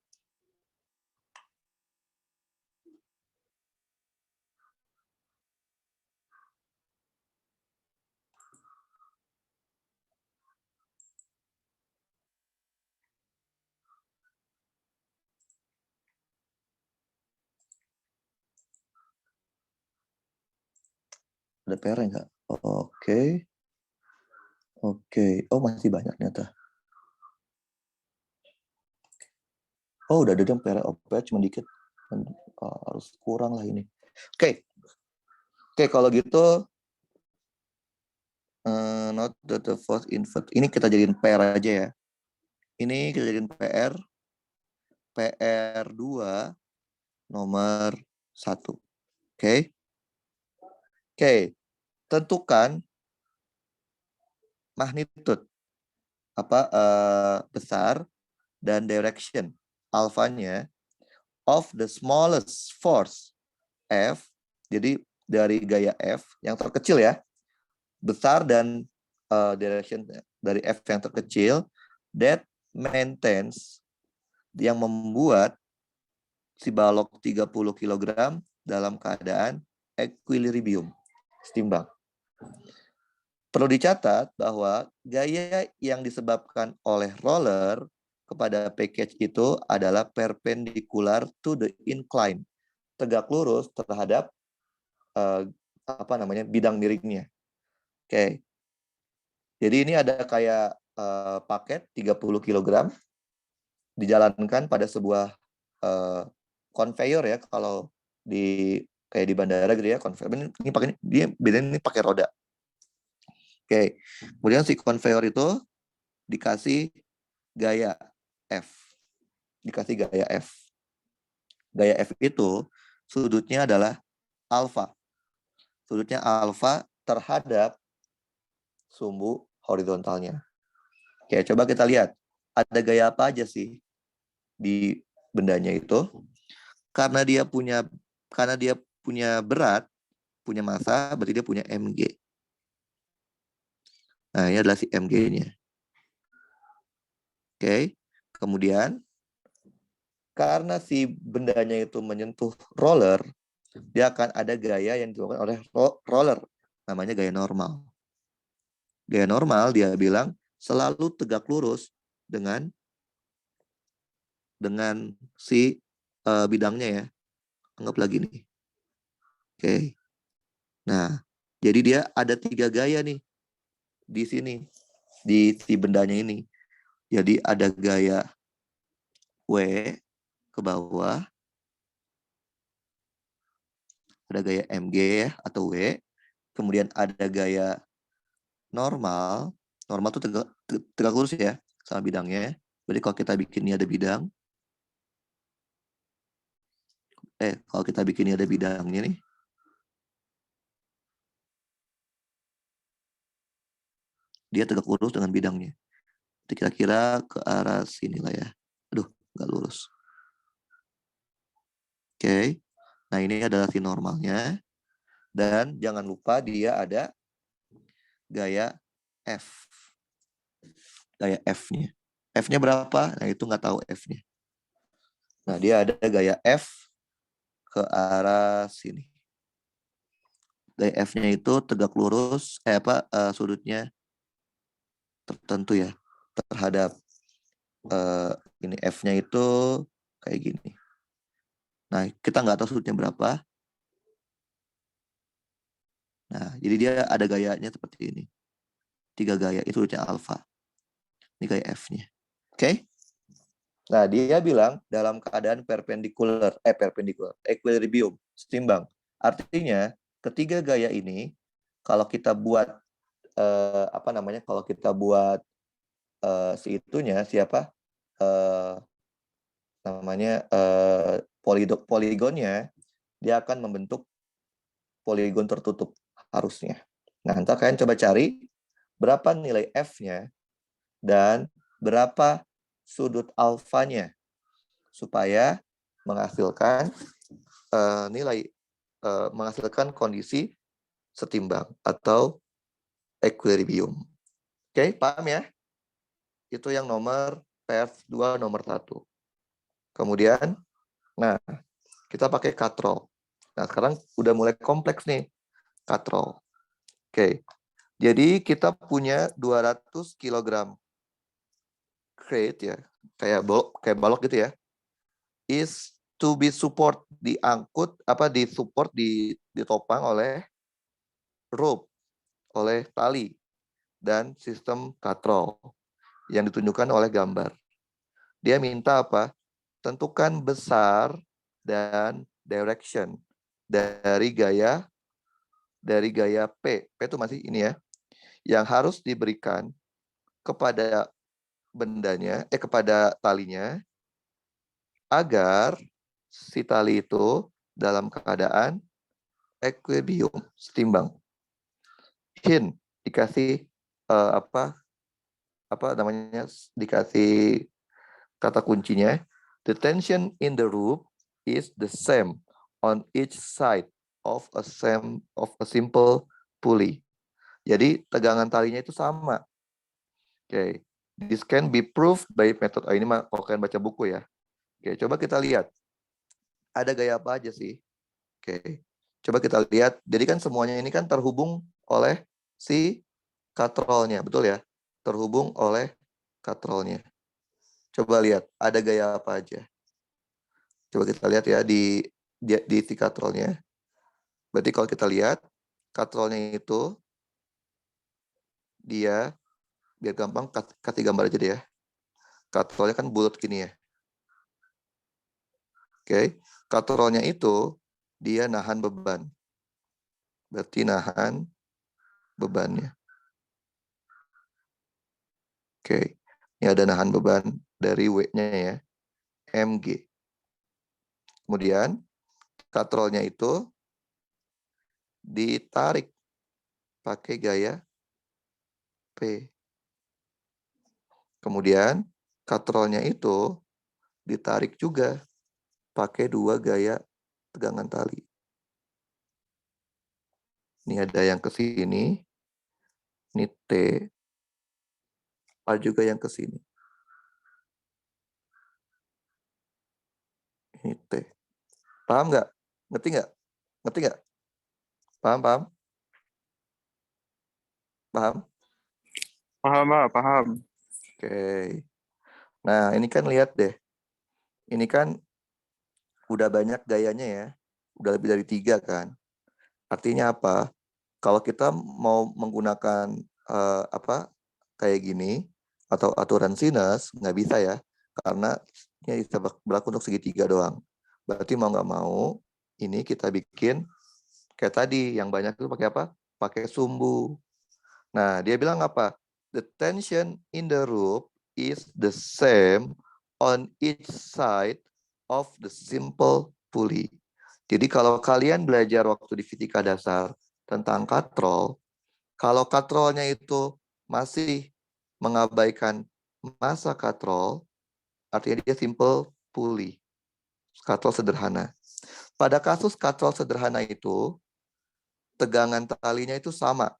Ada PR enggak? Oke. Oh, masih banyak ternyata. Oh, udah ada yang PR cuma dikit. Harus kurang lah ini. Oke, kalau gitu not the fourth invert. Ini kita jadiin PR aja ya. Ini kita jadiin PR 2 nomor 1. Oke. Tentukan magnitude besar dan direction alfanya of the smallest force F. Jadi dari gaya F yang terkecil ya, besar dan direction dari F yang terkecil that maintains, yang membuat si balok 30 kg dalam keadaan equilibrium, setimbang. Perlu dicatat bahwa gaya yang disebabkan oleh roller kepada package itu adalah perpendicular to the incline, tegak lurus terhadap bidang miringnya. Oke. Jadi ini ada kayak paket 30 kg dijalankan pada sebuah conveyor ya, kalau kayak di bandara gitu ya, conveyor ini pakai roda. Oke. Kemudian si conveyor itu dikasih gaya F. Gaya F itu sudutnya adalah alfa. Sudutnya alfa terhadap sumbu horizontalnya. Oke, coba kita lihat. Ada gaya apa aja sih di bendanya itu? Karena dia punya berat, punya massa, berarti dia punya mg. Nah, ini adalah si mg-nya. Oke. Kemudian karena si bendanya itu menyentuh roller, dia akan ada gaya yang dilakukan oleh roller, namanya gaya normal. Gaya normal dia bilang selalu tegak lurus dengan si bidangnya ya. Anggaplah gini. Oke. Nah, jadi dia ada 3 gaya nih di sini, di si bendanya ini. Jadi ada gaya W ke bawah, ada gaya MG ya, atau W, kemudian ada gaya normal tuh tegak lurus ya sama bidangnya. Berarti kalau kita bikin ini ada bidang, kalau kita bikin ini ada bidangnya nih, dia tegak lurus dengan bidangnya. Jadi kira-kira ke arah sini lah ya. Aduh, nggak lurus. Oke. Nah, ini adalah si normalnya. Dan jangan lupa dia ada gaya F. Gaya F-nya. F-nya berapa? Nah, itu nggak tahu F-nya. Nah, dia ada gaya F ke arah sini. Gaya F-nya itu tegak lurus, sudutnya tertentu ya, terhadap ini F-nya itu kayak gini. Nah, kita nggak tahu sudutnya berapa. Nah, jadi dia ada gayanya seperti ini. 3 gaya, itu sudutnya alfa. Ini gaya F-nya. Oke? Nah, dia bilang dalam keadaan perpendikular, equilibrium, setimbang. Artinya, ketiga gaya ini, kalau kita buat, kalau kita buat si itunya, siapa? Poligonnya, dia akan membentuk poligon tertutup, harusnya. Nah, ntar kalian coba cari berapa nilai F-nya dan berapa sudut alfanya supaya menghasilkan menghasilkan kondisi setimbang atau equilibrium. Oke, paham ya? Itu yang nomor PF2 nomor 1. Kemudian, nah, kita pakai katrol. Nah, sekarang udah mulai kompleks nih, katrol. Oke, jadi kita punya 200 kg crate ya, kayak balok gitu ya, is to be support, ditopang oleh rope, oleh tali dan sistem katrol yang ditunjukkan oleh gambar. Dia minta apa? Tentukan besar dan direction dari gaya P. P itu masih ini ya, yang harus diberikan kepada kepada talinya agar si tali itu dalam keadaan equilibrium, setimbang. Hint, dikasih dikasih kata kuncinya, the tension in the rope is the same on each side of a simple pulley. Jadi tegangan talinya itu sama. Oke, this can be proved by method. Ini mah kalau kalian baca buku ya. Oke, coba kita lihat. Ada gaya apa aja sih? Oke, coba kita lihat. Jadi kan semuanya ini kan terhubung oleh si katrolnya, betul ya? Terhubung oleh katrolnya. Coba lihat, ada gaya apa aja? Coba kita lihat ya di si katrolnya. Berarti kalau kita lihat, katrolnya itu dia, biar gampang kasih gambar aja deh ya. Katrolnya kan bulat gini ya. Oke, katrolnya itu dia nahan beban. Berarti nahan bebannya. Oke, ini ada nahan beban dari W-nya ya, mg. Kemudian katrolnya itu ditarik pakai gaya P. Kemudian katrolnya itu ditarik juga pakai 2 gaya tegangan tali. Ini ada yang ke sini, ini T, ada juga yang ke sini. Ini T. Paham nggak? Ngerti nggak? Ngerti nggak? Paham? Paham? Paham? Paham, Pak, paham. Oke. Nah, ini kan lihat deh. Ini kan udah banyak gayanya ya. Udah lebih dari 3 kan. Artinya apa? Kalau kita mau menggunakan kayak gini atau aturan sinus, nggak bisa ya. Karena ini bisa berlaku untuk segitiga doang. Berarti mau nggak mau, ini kita bikin kayak tadi, yang banyak itu pakai apa? Pakai sumbu. Nah, dia bilang apa? The tension in the rope is the same on each side of the simple pulley. Jadi kalau kalian belajar waktu di fisika dasar tentang katrol, kalau katrolnya itu masih mengabaikan massa katrol, artinya dia simple pulley, katrol sederhana. Pada kasus katrol sederhana itu, tegangan talinya itu sama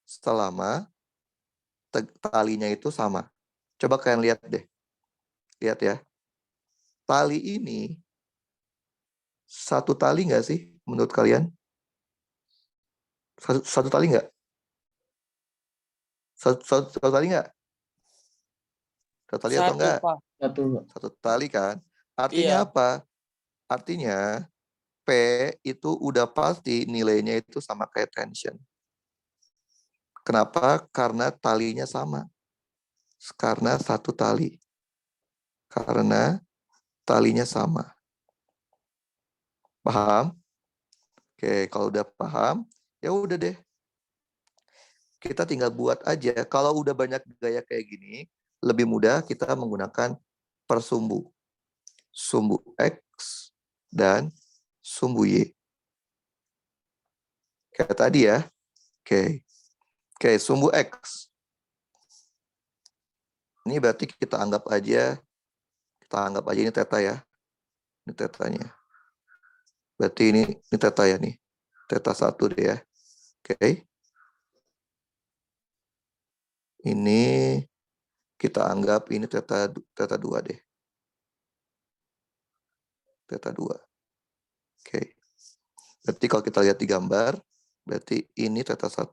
selama talinya itu sama. Coba kalian lihat deh. Lihat ya. Tali ini satu tali nggak sih menurut kalian? Satu tali nggak? Satu tali nggak? Satu tali atau enggak? Pak. Satu tali kan? Artinya Iya. apa? Artinya P itu udah pasti nilainya itu sama kayak tension. Kenapa? Karena talinya sama. karena satu tali. Karena talinya sama. Paham? Oke, kalau udah paham, ya udah deh. Kita tinggal buat aja. Kalau udah banyak gaya kayak gini, lebih mudah kita menggunakan persumbu. Sumbu X dan sumbu Y. Kayak tadi ya. Oke. Oke, sumbu X. Ini berarti kita anggap aja ini theta ya. Ini tetanya. Berarti ini theta ya nih. Theta 1 deh ya. Oke. Ini kita anggap ini theta 2 deh. Theta 2. Oke. Berarti kalau kita lihat di gambar, berarti ini theta 1.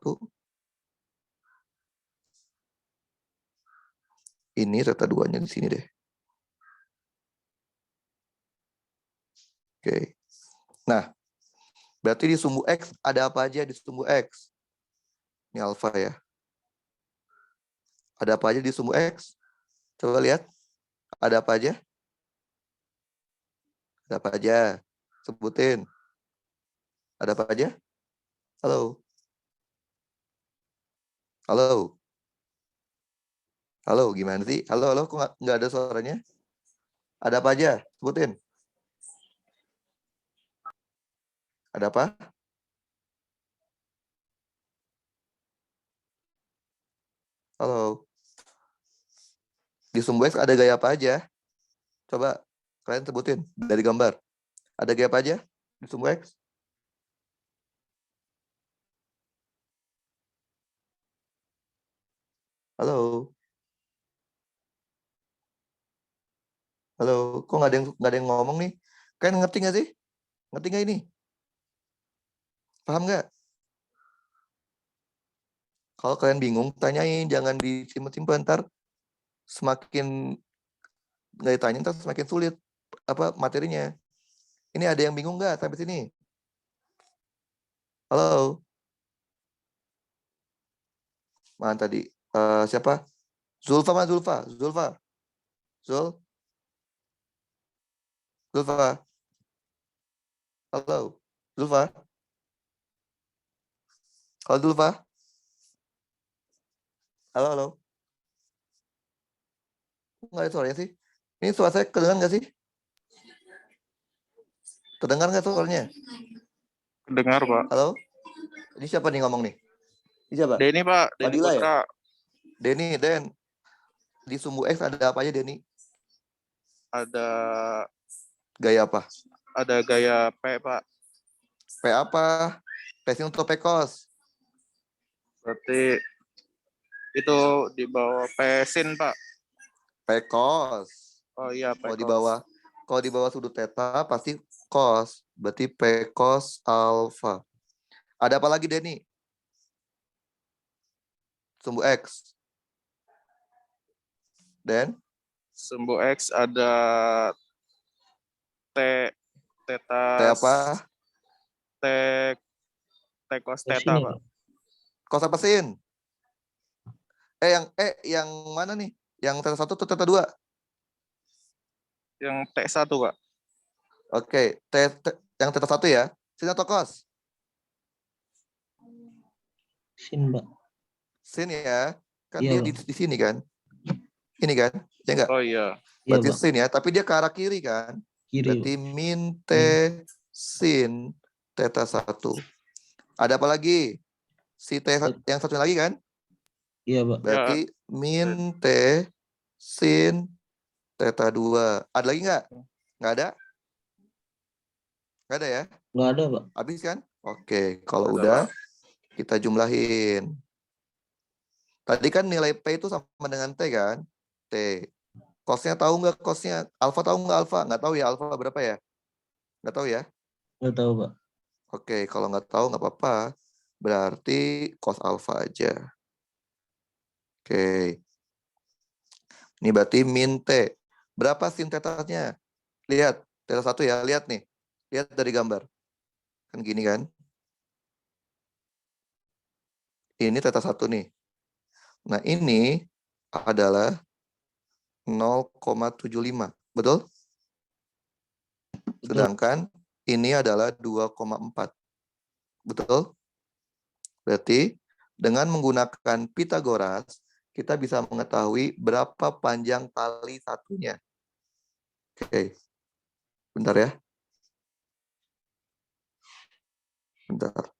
Ini theta 2-nya di sini deh. Oke. Nah, berarti di sumbu X ada apa aja di sumbu X? Ini alfa ya. Ada apa aja di sumbu X? Coba lihat. Ada apa aja? Ada apa aja? Sebutin. Ada apa aja? Halo? Halo? Halo, gimana sih? Halo, kok nggak ada suaranya? Ada apa aja? Sebutin. Ada apa? Halo? Di sumbu X ada gaya apa aja? Coba kalian sebutin dari gambar. Ada gaya apa aja di sumbu X? Halo? Halo? Kok nggak ada yang ngomong nih? Kalian ngerti nggak sih? Ngerti nggak ini? Paham nggak? Kalau kalian bingung, tanyain. Jangan disimpan-simpan. Ntar semakin nggak ditanya, ntar semakin sulit materinya. Ini ada yang bingung nggak sampai sini? Halo? Mana tadi? Siapa? Zulfa, mana Zulfa? Zulfa? Halo? Zulfa? Halo Zulfa? Halo? Nggak ada suaranya sih? Ini suara saya kedengar nggak sih? Terdengar nggak suaranya? Dengar, Pak. Halo? Ini siapa nih ngomong nih? Ini siapa? Denny, Pak. Denny Fadila ya? Putra. Den. Di sumbu X ada apa aja, Denny? Ada Gaya apa? gaya P, Pak. P apa? P sin untuk P cos. Berarti itu di bawah P sin, Pak. P cos. Oh iya, P Kalau di bawah sudut theta pasti cos. Berarti P cos alfa. Ada apa lagi, Denny? Sumbu X. Dan Sumbu X ada theta T apa? T cos theta, Pak. Cos apa sin? Yang mana nih? Yang theta 1 atau theta 2? Yang T1, Pak. Oke, yang theta 1 ya. Sin atau cos? Sin, Mbak. Sin ya. Kan Iya, dia Bang. di sini kan? Ini kan? Ya enggak? Oh iya. Iya, Berarti Bang. sin ya, tapi dia ke arah kiri kan? Kiri. Berarti min T sin theta 1. Ada apa lagi? Si T yang satu lagi kan? Iya, Pak. Berarti min T sin theta 2. Ada lagi nggak? Nggak ada? Nggak ada ya? Nggak ada, Pak. Habis kan? Oke, kalau Ada, udah kita jumlahin. Tadi kan nilai P itu sama dengan T kan? T. Cosnya tahu nggak cosnya? Alfa tahu nggak alfa? Nggak tahu ya alfa berapa ya? Nggak tahu ya? Nggak tahu, Pak. Oke, kalau nggak tahu nggak apa-apa. Berarti cos alfa aja. Oke. Ini berarti min T. Berapa sin tetanya? Lihat, theta 1 ya. Lihat nih. Lihat dari gambar. Kan gini kan? Ini theta 1 nih. Nah, ini adalah 0,75. Betul? Sedangkan ini adalah 2,4. Betul? Berarti dengan menggunakan Pitagoras, kita bisa mengetahui berapa panjang tali satunya. Oke. Bentar ya. Bentar.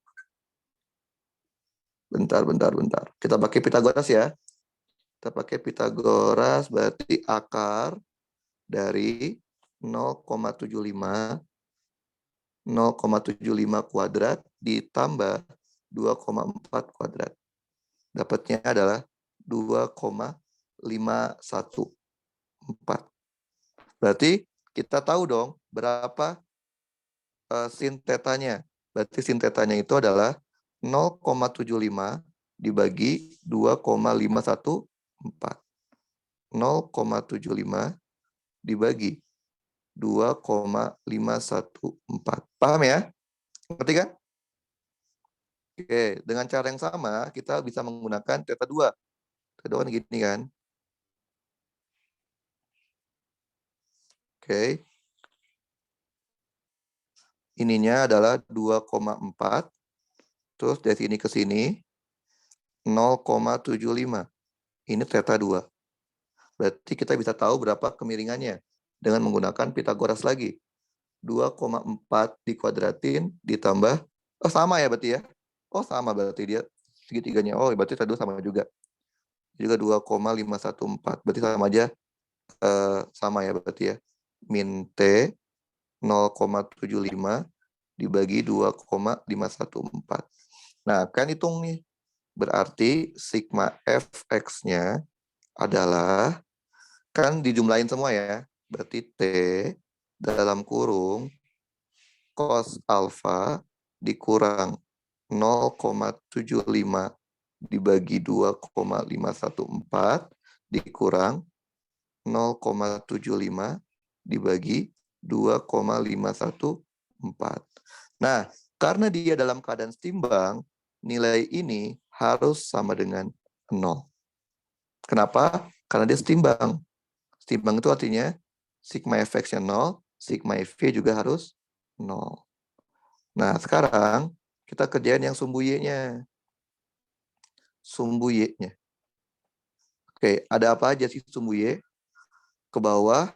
Kita pakai Pitagoras ya. Kita pakai Pitagoras berarti akar dari 0,75 kuadrat ditambah 2,4 kuadrat. Dapatnya adalah 2,514. Berarti kita tahu dong berapa sin tetanya. Berarti sin tetanya itu adalah 0,75 dibagi 2,514. 0,75 dibagi 2,514. Paham ya? Ngerti kan? Oke, dengan cara yang sama kita bisa menggunakan theta 2. Theta 2 kan gini kan? Oke. Ininya adalah 2,4. Terus dari sini ke sini 0,75. Ini theta 2. Berarti kita bisa tahu berapa kemiringannya dengan menggunakan Pitagoras lagi. 2,4 dikuadratin ditambah, sama ya berarti ya? Sama berarti dia segitiganya. Berarti theta 2 sama juga. Juga 2,514. Berarti sama aja, sama ya berarti ya. Min T 0,75 dibagi 2,514. Nah, kan hitung nih. Berarti sigma fx-nya adalah, kan dijumlahin semua ya. Berarti T dalam kurung cos alfa dikurang 0,75 dibagi 2,514 dikurang 0,75 dibagi 2,514. Nah, karena dia dalam keadaan setimbang, nilai ini harus sama dengan 0. Kenapa? Karena dia setimbang. Setimbang itu artinya sigma fx-nya 0, sigma f juga harus 0. Nah, sekarang kita kerjain yang sumbu y-nya. Sumbu y-nya. Oke, ada apa aja sih sumbu y? Ke bawah,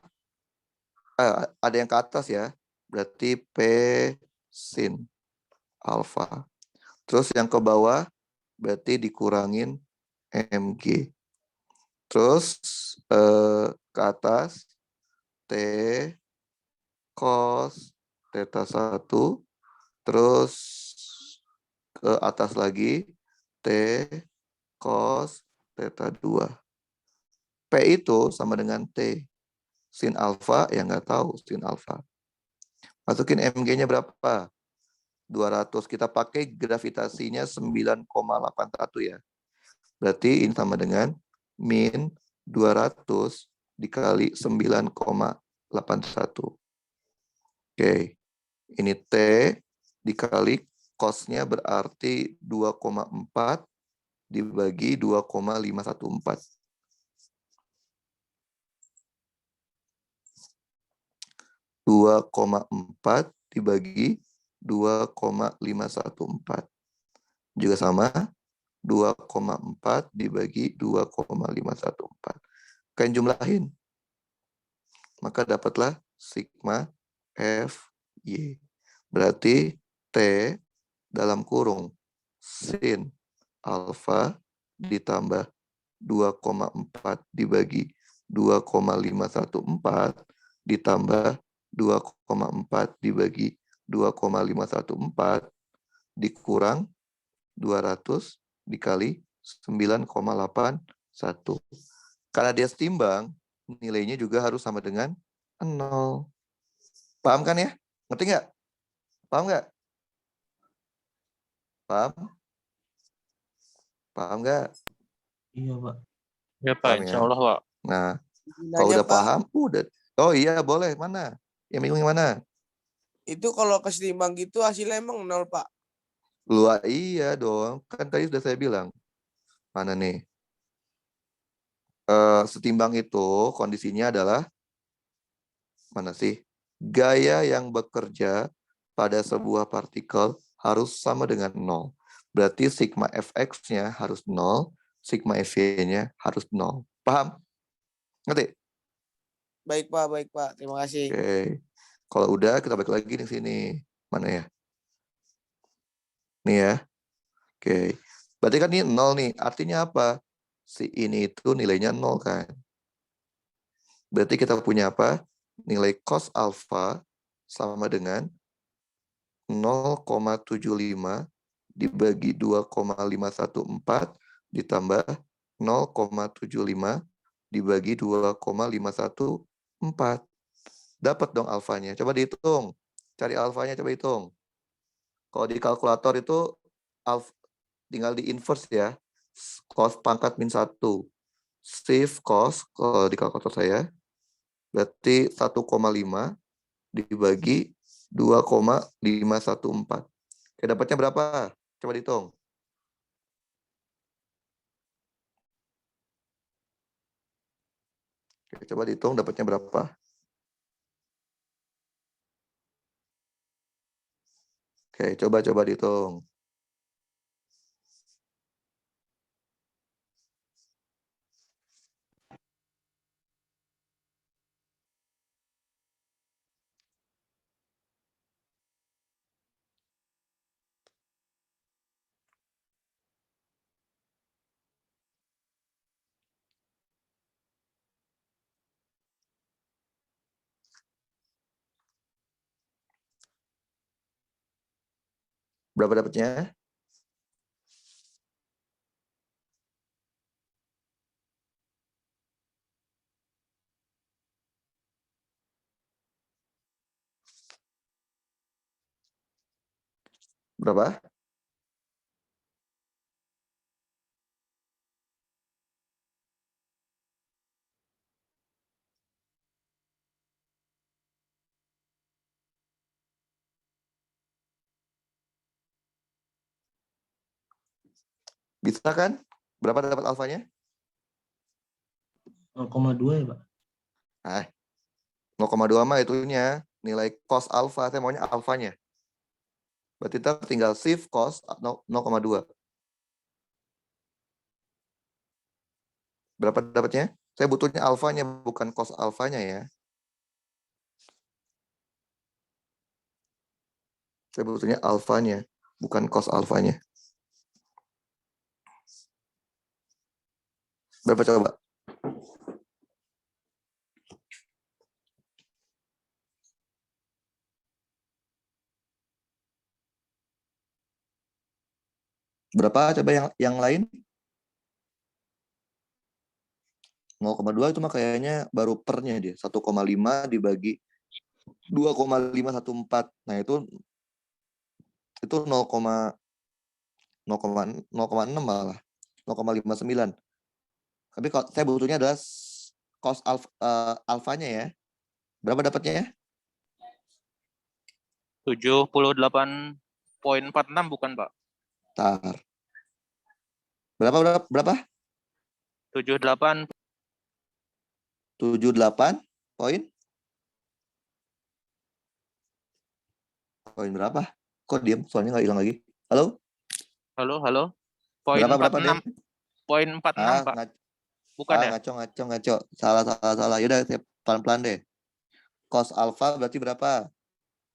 ada yang ke atas ya. Berarti P sin alfa. Terus yang ke bawah berarti dikurangin mg. Terus ke atas T cos theta 1. Terus ke atas lagi T cos theta 2. P itu sama dengan T. Sin alfa yang nggak tahu sin alfa. Masukin mg-nya berapa? 200. Kita pakai gravitasinya 9,81 ya. Berarti ini sama dengan min 200 dikali 9,81. Oke. Ini T dikali cos-nya berarti 2,4 dibagi 2,514. 2,4 dibagi 2,514. Juga sama, 2,4 dibagi 2,514. Kalian jumlahin. Maka dapatlah sigma Fy. Berarti T dalam kurung sin alfa ditambah 2,4 dibagi 2,514 ditambah 2,4 dibagi 2,514 dikurang 200 dikali 9,81. Karena dia setimbang, nilainya juga harus sama dengan 0. Paham kan ya? Ngerti nggak? Paham nggak? Paham? Paham nggak? Iya, Pak. Ya Pak, Paham insya ya? Allah Pak. Nah, kalau udah paham, udah. Oh iya, boleh. Mana? Yang bingung yang mana? Itu kalau kesetimbang gitu hasilnya emang 0, Pak. Iya dong. Kan tadi sudah saya bilang. Mana nih? setimbang itu kondisinya adalah mana sih? Gaya yang bekerja pada sebuah partikel harus sama dengan 0. Berarti sigma Fx-nya harus 0, sigma Fy-nya harus 0. Paham? Ngerti? Baik Pak. Terima kasih. Oke. Kalau udah, kita balik lagi di sini. Mana ya? Nih ya. Oke. Berarti kan ini 0 nih. Artinya apa? Si ini itu nilainya 0 kan? Berarti kita punya apa? Nilai cos alfa sama dengan 0,75 dibagi 2,514 ditambah 0,75 dibagi 2,514. Dapat dong alfanya. Coba dihitung. Cari alfanya, coba hitung. Kalau di kalkulator itu tinggal di inverse ya. Cos pangkat min 1. Shift cos kalau di kalkulator saya berarti 1,5 dibagi 2,514. Oke, dapatnya berapa? Coba dihitung. Oke, coba dihitung dapatnya berapa? Oke, coba dihitung. Berapa dapatnya? Berapa? Bisa kan? Berapa dapat alfanya? 0,2 ya, Pak? Nah, 0,2 mah itunya nilai cos alfa. Saya maunya alfanya. Berarti kita tinggal shift cos 0,2. Berapa dapatnya? Saya butuhnya alfanya, bukan cos alfanya ya. Saya butuhnya alfanya, bukan cos alfanya. Berapa coba? Berapa coba yang lain? 0,2 itu mah kayaknya baru pernya dia. 1,5 dibagi 2,514. Nah, itu 0,6 malah. 0,59. Tapi kalau saya butuhnya adalah cos alfanya ya. Berapa dapatnya ya? 78,46 bukan, Pak? Tar. Berapa? 78 78 poin. Poin berapa? Kok diam? Soalnya nggak hilang lagi. Halo? halo. Poin Berapa 46. deh? Poin 46, Pak. Bukan ya? Ngaco. Salah. Yaudah, saya pelan-pelan deh. Cos alfa berarti berapa?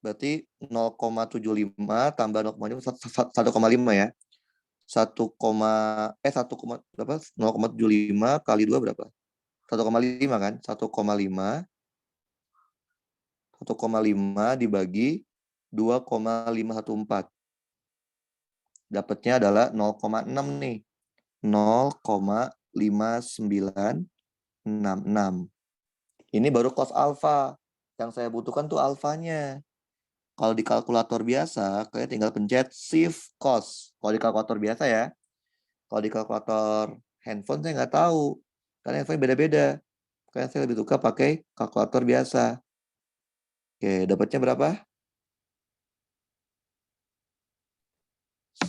Berarti 0,75 tambah 1,5 ya. 0,75 kali 2 berapa? 1,5 kan? 1,5 dibagi 2,514. Dapatnya adalah 0,6 nih. 0,5966. Ini baru cos alfa. Yang saya butuhkan tuh alfanya. Kalau di kalkulator biasa, kalian tinggal pencet shift cos. Kalau di kalkulator biasa ya. Kalau di kalkulator handphone saya nggak tahu. Karena handphone beda-beda. Karena saya lebih suka pakai kalkulator biasa. Oke, dapatnya berapa?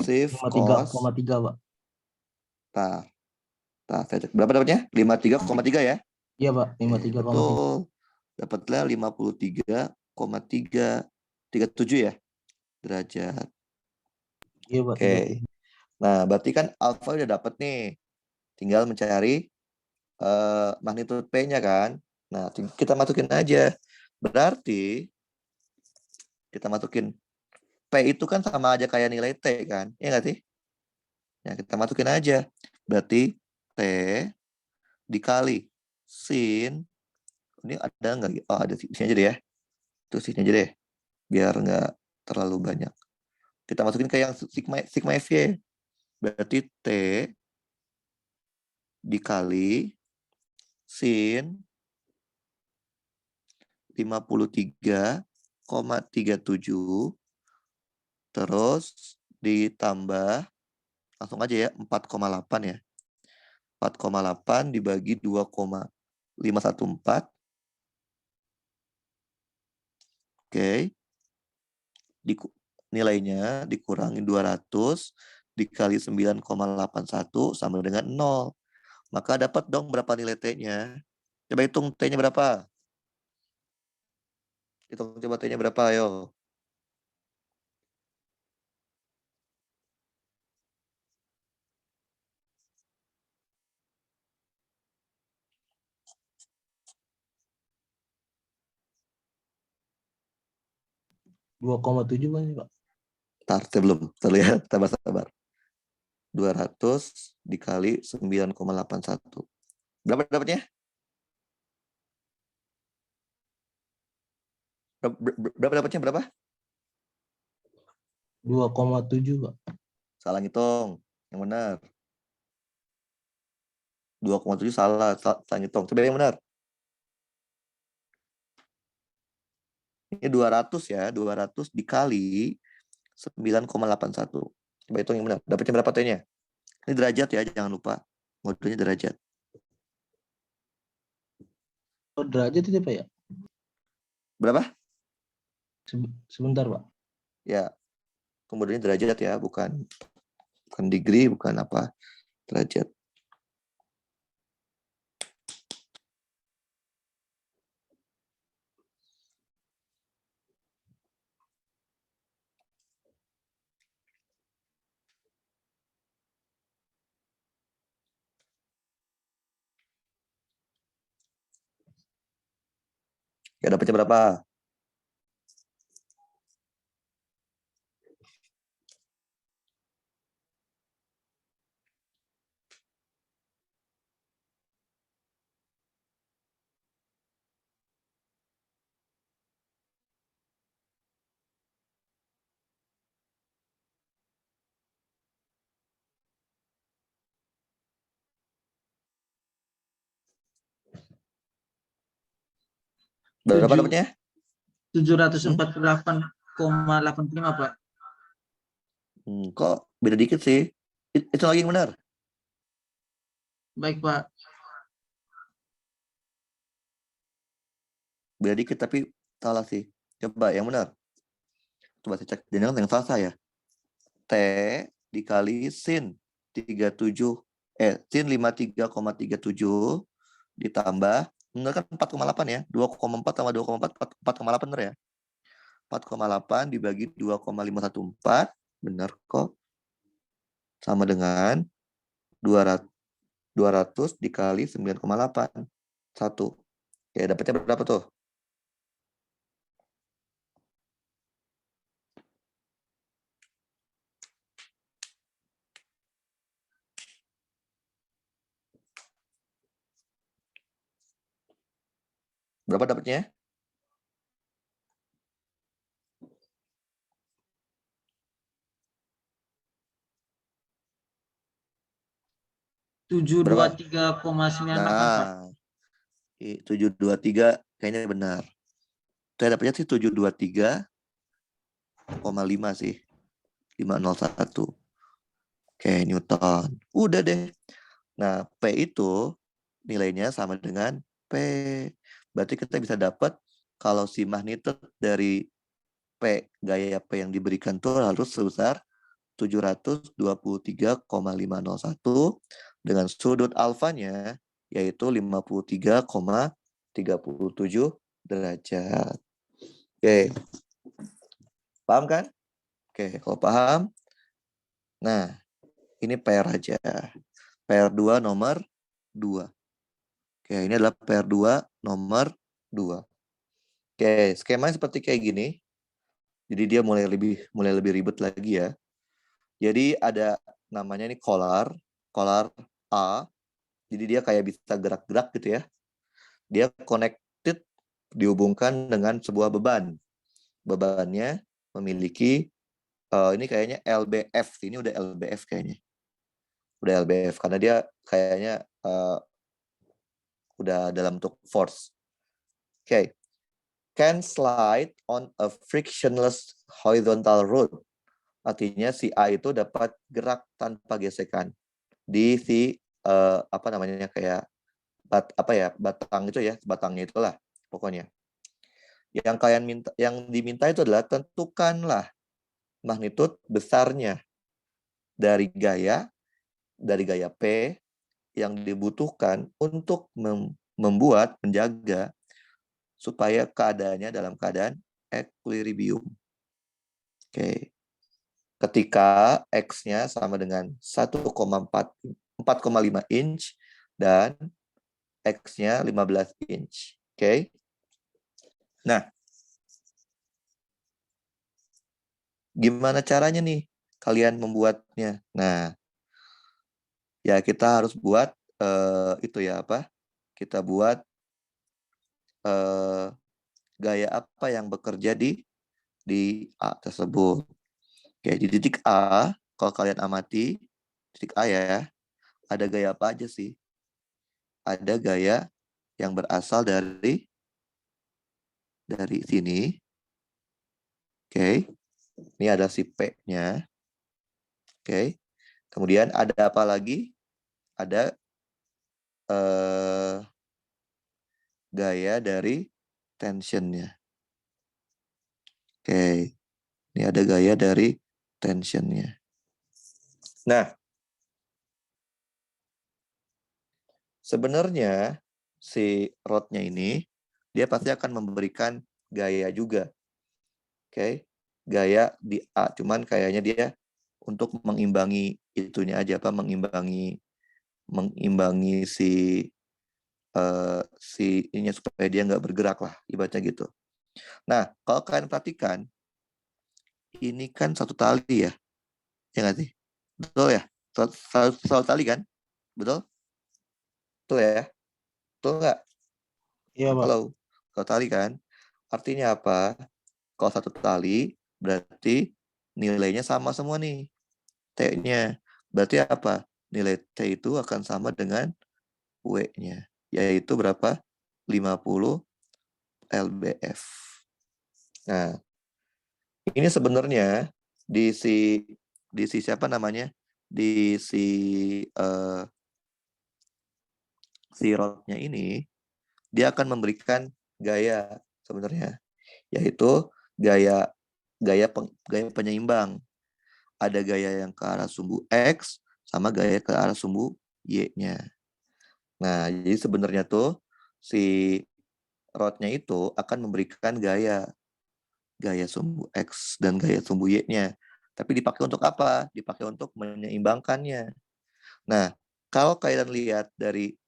Shift cos. 0,3, Pak. Nah, Nah, saya cek. Berapa dapatnya? 53,3 ya? Iya, Pak. Oke, 53,3. betul. Dapatlah 53,337 ya derajat. Iya, Pak. Oke. Nah, berarti kan alfa udah dapat nih. Tinggal mencari magnitude P-nya kan. Nah, kita masukin aja. Berarti kita masukin P itu kan sama aja kayak nilai T kan. Iya nggak sih? Ya, kita masukin aja. Berarti T dikali sin. Ini ada nggak? Oh, ada sini aja deh ya. Itu sini aja deh. Biar nggak terlalu banyak. Kita masukin ke yang sigma F-Y. Berarti T dikali sin 53,37 terus ditambah langsung aja ya 4,8 ya. 4,8 dibagi 2,514. Oke. Nilainya dikurangi 200 dikali 9,81 sama dengan 0. Maka dapat dong berapa nilai T-nya. Coba hitung T-nya berapa. Hitung coba T-nya berapa, ayo. Dua 2,7 Pak. Ntar, sebelum. Terlihat, sabar. 200 dikali 9,81. Berapa dapatnya? Berapa dapatnya? Berapa? 2,7 Pak. Salah ngitung. Yang benar. 2,7 salah ngitung. Coba yang benar. Ini 200 ya. 200 dikali 9,81. Coba hitung yang benar. Dapatnya berapa T-nya? Ini derajat ya, jangan lupa. Modulnya derajat. Oh, derajat itu Pak ya? Berapa? Sebentar Pak. Ya, modulnya derajat ya, bukan degree, bukan apa, derajat. Ya, dapatnya berapa? Berapa dapatnya? 748,85 Pak. Kok beda dikit sih? Itu lagi yang benar. Baik Pak. Beda dikit tapi salah sih. Coba yang benar. Coba saya cek. Jangan yang salah saya. T dikali sin 53,37 ditambah benar kan 4,8 ya. 2,4 tambah 2,4 4,8 benar ya. 4,8 dibagi 2,514 benar kok. Sama dengan 200 dikali 9,8. 1. Ya, dapatnya berapa tuh? Berapa dapatnya? Berapa? 723,98 Pak. Nah, 723 kayaknya benar. Saya dapatnya sih 723,5 sih. 501. Oke, Newton. Udah deh. Nah, P itu nilainya sama dengan P. Berarti kita bisa dapat kalau si magnitude dari P, gaya P yang diberikan tuh harus sebesar 723,501 dengan sudut alfanya yaitu 53,37 derajat. Oke. Paham kan? Oke, kalau paham. Nah, ini PR aja. PR2 nomor 2. Oke, ini adalah PR2 nomor 2. Oke, skemanya seperti kayak gini. Jadi dia mulai lebih ribet lagi ya. Jadi ada namanya ini collar A. Jadi dia kayak bisa gerak-gerak gitu ya. Dia connected, dihubungkan dengan sebuah beban. Bebannya memiliki ini kayaknya LBF. Ini udah LBF kayaknya. Udah LBF karena dia kayaknya udah dalam bentuk force. Oke. Can slide on a frictionless horizontal road. Artinya si A itu dapat gerak tanpa gesekan di si apa namanya kayak batang itu ya, batangnya itulah pokoknya. Yang diminta itu adalah tentukanlah magnitud besarnya dari gaya P yang dibutuhkan untuk menjaga supaya keadaannya dalam keadaan equilibrium. Oke. Ketika X-nya sama dengan 4,5 inch dan X-nya 15 inch. Oke. Nah, gimana caranya nih kalian membuatnya? Nah, ya kita harus buat itu ya apa? Kita buat gaya apa yang bekerja di A tersebut. Oke, di titik A, kalau kalian amati, titik A ya, ada gaya apa aja sih? Ada gaya yang berasal dari sini. Oke, ini ada si P-nya. Oke, kemudian ada apa lagi? Ada gaya dari tensionnya. Oke, ini ada gaya dari tensionnya. Nah, sebenarnya si rodnya ini dia pasti akan memberikan gaya juga. Oke, gaya di A, cuman kayaknya dia untuk mengimbangi itunya aja apa mengimbangi si ini supaya dia nggak bergerak lah ibaratnya gitu. Nah, kalau kalian perhatikan ini kan satu tali ya nggak sih? Betul ya? Satu tali kan? Betul? Betul ya? Betul nggak? Iya, Pak. Kalau tali kan? Artinya apa? Kalau satu tali berarti nilainya sama semua nih. T-nya. Berarti apa? Nilai T itu akan sama dengan W-nya. Yaitu berapa? 50 LBF. Nah, ini sebenarnya di si siapa namanya? Di si rodnya ini dia akan memberikan gaya sebenarnya, yaitu gaya penyeimbang. Ada gaya yang ke arah sumbu X sama gaya ke arah sumbu Y-nya. Nah, jadi sebenarnya tuh si rodnya itu akan memberikan gaya sumbu X dan gaya sumbu Y-nya. Tapi dipakai untuk apa? Dipakai untuk menyeimbangkannya. Nah, kalau kalian lihat dari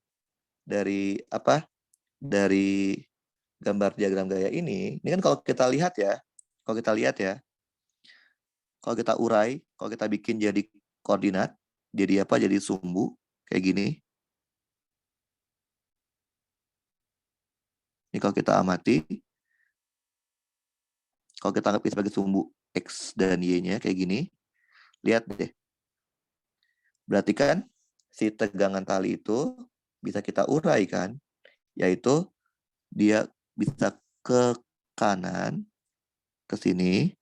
gambar diagram gaya ini kan kalau kita lihat ya, kalau kita urai, kalau kita bikin jadi koordinat, jadi apa? Jadi sumbu kayak gini. Ini kalau kita amati, kalau kita anggap sebagai sumbu X dan Y-nya kayak gini, lihat deh. Berarti kan si tegangan tali itu bisa kita urai kan, yaitu dia bisa ke kanan, ke sini.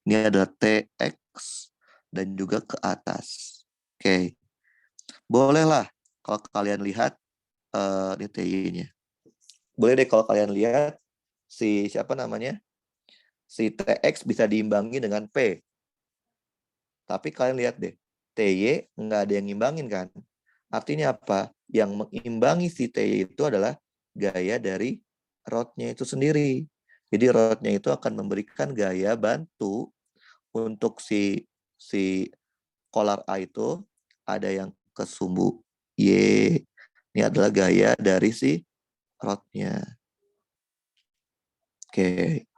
Ini adalah TX dan juga ke atas. Oke. Bolehlah kalau kalian lihat ini TY-nya. Boleh deh kalau kalian lihat si siapa namanya? Si TX bisa diimbangi dengan P. Tapi kalian lihat deh, TY nggak ada yang ngimbangin kan? Artinya apa? Yang mengimbangi si TY itu adalah gaya dari rodnya itu sendiri. Jadi rodnya itu akan memberikan gaya bantu untuk si kolar A itu ada yang ke sumbu Y. Ini adalah gaya dari si rodnya. Oke.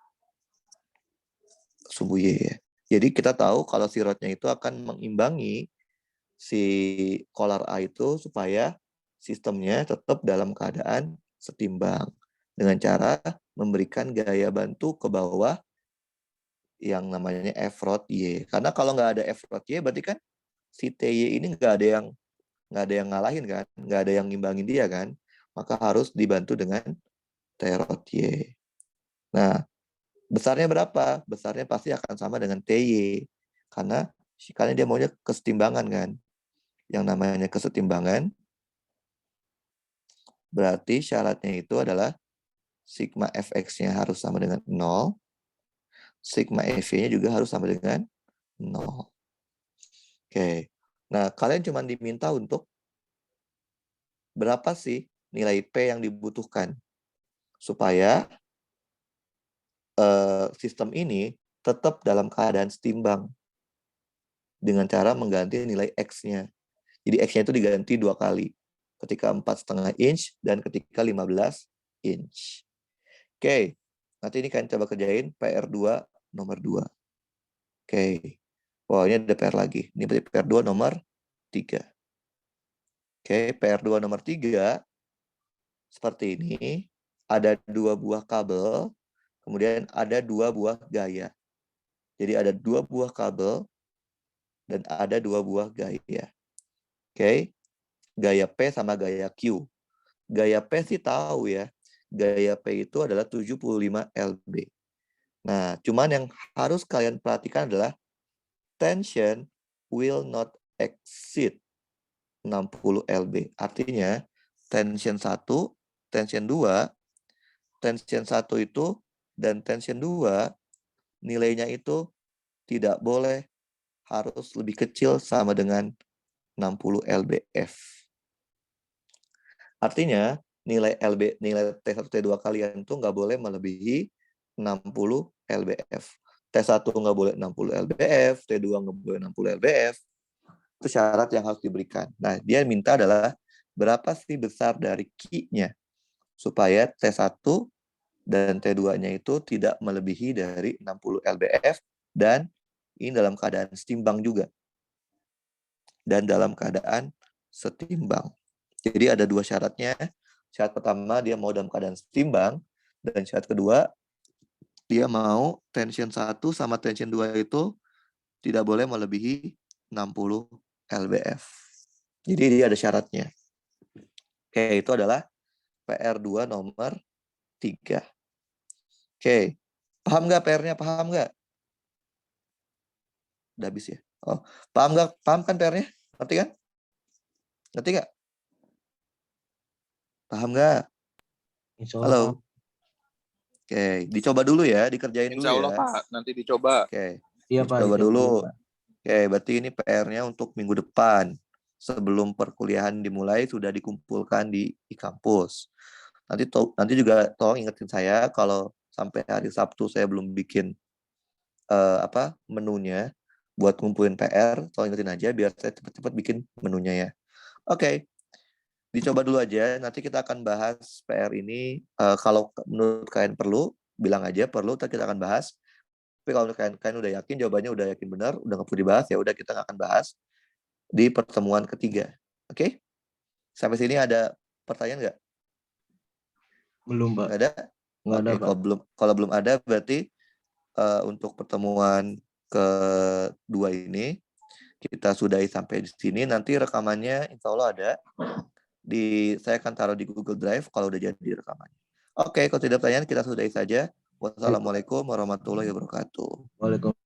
Sumbu Y ya. Jadi kita tahu kalau si rodnya itu akan mengimbangi si kolar A itu supaya sistemnya tetap dalam keadaan setimbang. Dengan cara memberikan gaya bantu ke bawah yang namanya F rod Y. Karena kalau nggak ada F rod Y berarti kan si TY ini nggak ada yang ngalahin kan, nggak ada yang ngimbangin dia kan, maka harus dibantu dengan T rod Y. Nah, besarnya berapa? Besarnya pasti akan sama dengan TY. Karena dia maunya kesetimbangan kan. Yang namanya kesetimbangan, berarti syaratnya itu adalah sigma fx-nya harus sama dengan 0, sigma fy-nya juga harus sama dengan 0. Oke. Nah, kalian cuma diminta untuk berapa sih nilai P yang dibutuhkan supaya sistem ini tetap dalam keadaan setimbang dengan cara mengganti nilai X-nya. Jadi X-nya itu diganti 2 kali. Ketika 4,5 inch dan ketika 15 inch. Oke. Nanti ini kalian coba kerjain PR2 nomor 2. Oke. Wah, ini ada PR lagi. Ini berarti PR2 nomor 3. Oke, PR2 nomor 3 seperti ini. Ada 2 buah kabel. Kemudian ada 2 buah gaya. Jadi ada 2 buah kabel dan ada 2 buah gaya. Oke. Gaya P sama gaya Q. Gaya P sih tahu ya. Gaya P itu adalah 75 lb. Nah, cuman yang harus kalian perhatikan adalah tension will not exceed 60 lb. Artinya tension 1, tension 2, tension 1 itu dan tension 2 nilainya itu tidak boleh harus lebih kecil sama dengan 60 lbf. Artinya nilai T1 T2 kalian tuh nggak boleh melebihi 60 lbf. T1 nggak boleh 60 lbf, T2 nggak boleh 60 lbf. Itu syarat yang harus diberikan. Nah, dia minta adalah berapa sih besar dari Q-nya supaya T1 dan T2-nya itu tidak melebihi dari 60 lbf dan ini dalam keadaan setimbang juga. Dan dalam keadaan setimbang. Jadi ada 2 syaratnya. Syarat pertama dia mau dalam keadaan setimbang. Dan syarat kedua dia mau tension 1 sama tension 2 itu tidak boleh melebihi 60 lbf. Jadi dia ada syaratnya. Oke, itu adalah PR2 nomor 3. Oke, paham nggak PR-nya? Paham nggak? Udah habis ya? Oh, paham nggak? Paham kan PR-nya? Ngerti kan? Ngerti nggak? Paham nggak? Halo? Oke, dicoba dulu ya, dikerjain dulu ya. Insya Allah Pak, nanti dicoba. Oke, Iya Pak. dicoba dulu. Oke, berarti ini PR-nya untuk minggu depan. Sebelum perkuliahan dimulai sudah dikumpulkan di kampus. Nanti juga tolong ingetin saya kalau sampai hari Sabtu saya belum bikin menunya buat ngumpulin PR, tolong ingetin aja biar saya cepat-cepat bikin menunya ya. Oke. Dicoba dulu aja, nanti kita akan bahas PR ini. Kalau menurut kalian perlu, bilang aja perlu, nanti kita akan bahas. Tapi kalau kalian udah yakin, jawabannya udah yakin benar, udah nggak perlu dibahas, ya udah kita nggak akan bahas di pertemuan ketiga. Oke? Sampai sini ada pertanyaan nggak? Belum Pak. Nggak ada? Nggak ada Pak. Kalau belum ada, berarti untuk pertemuan kedua ini, kita sudahi sampai di sini. Nanti rekamannya insya Allah ada. Saya akan taruh di Google Drive kalau udah jadi rekamannya. Oke, kalau tidak pertanyaan kita sudahi saja. Wassalamualaikum warahmatullahi wabarakatuh. Waalaikumsalam.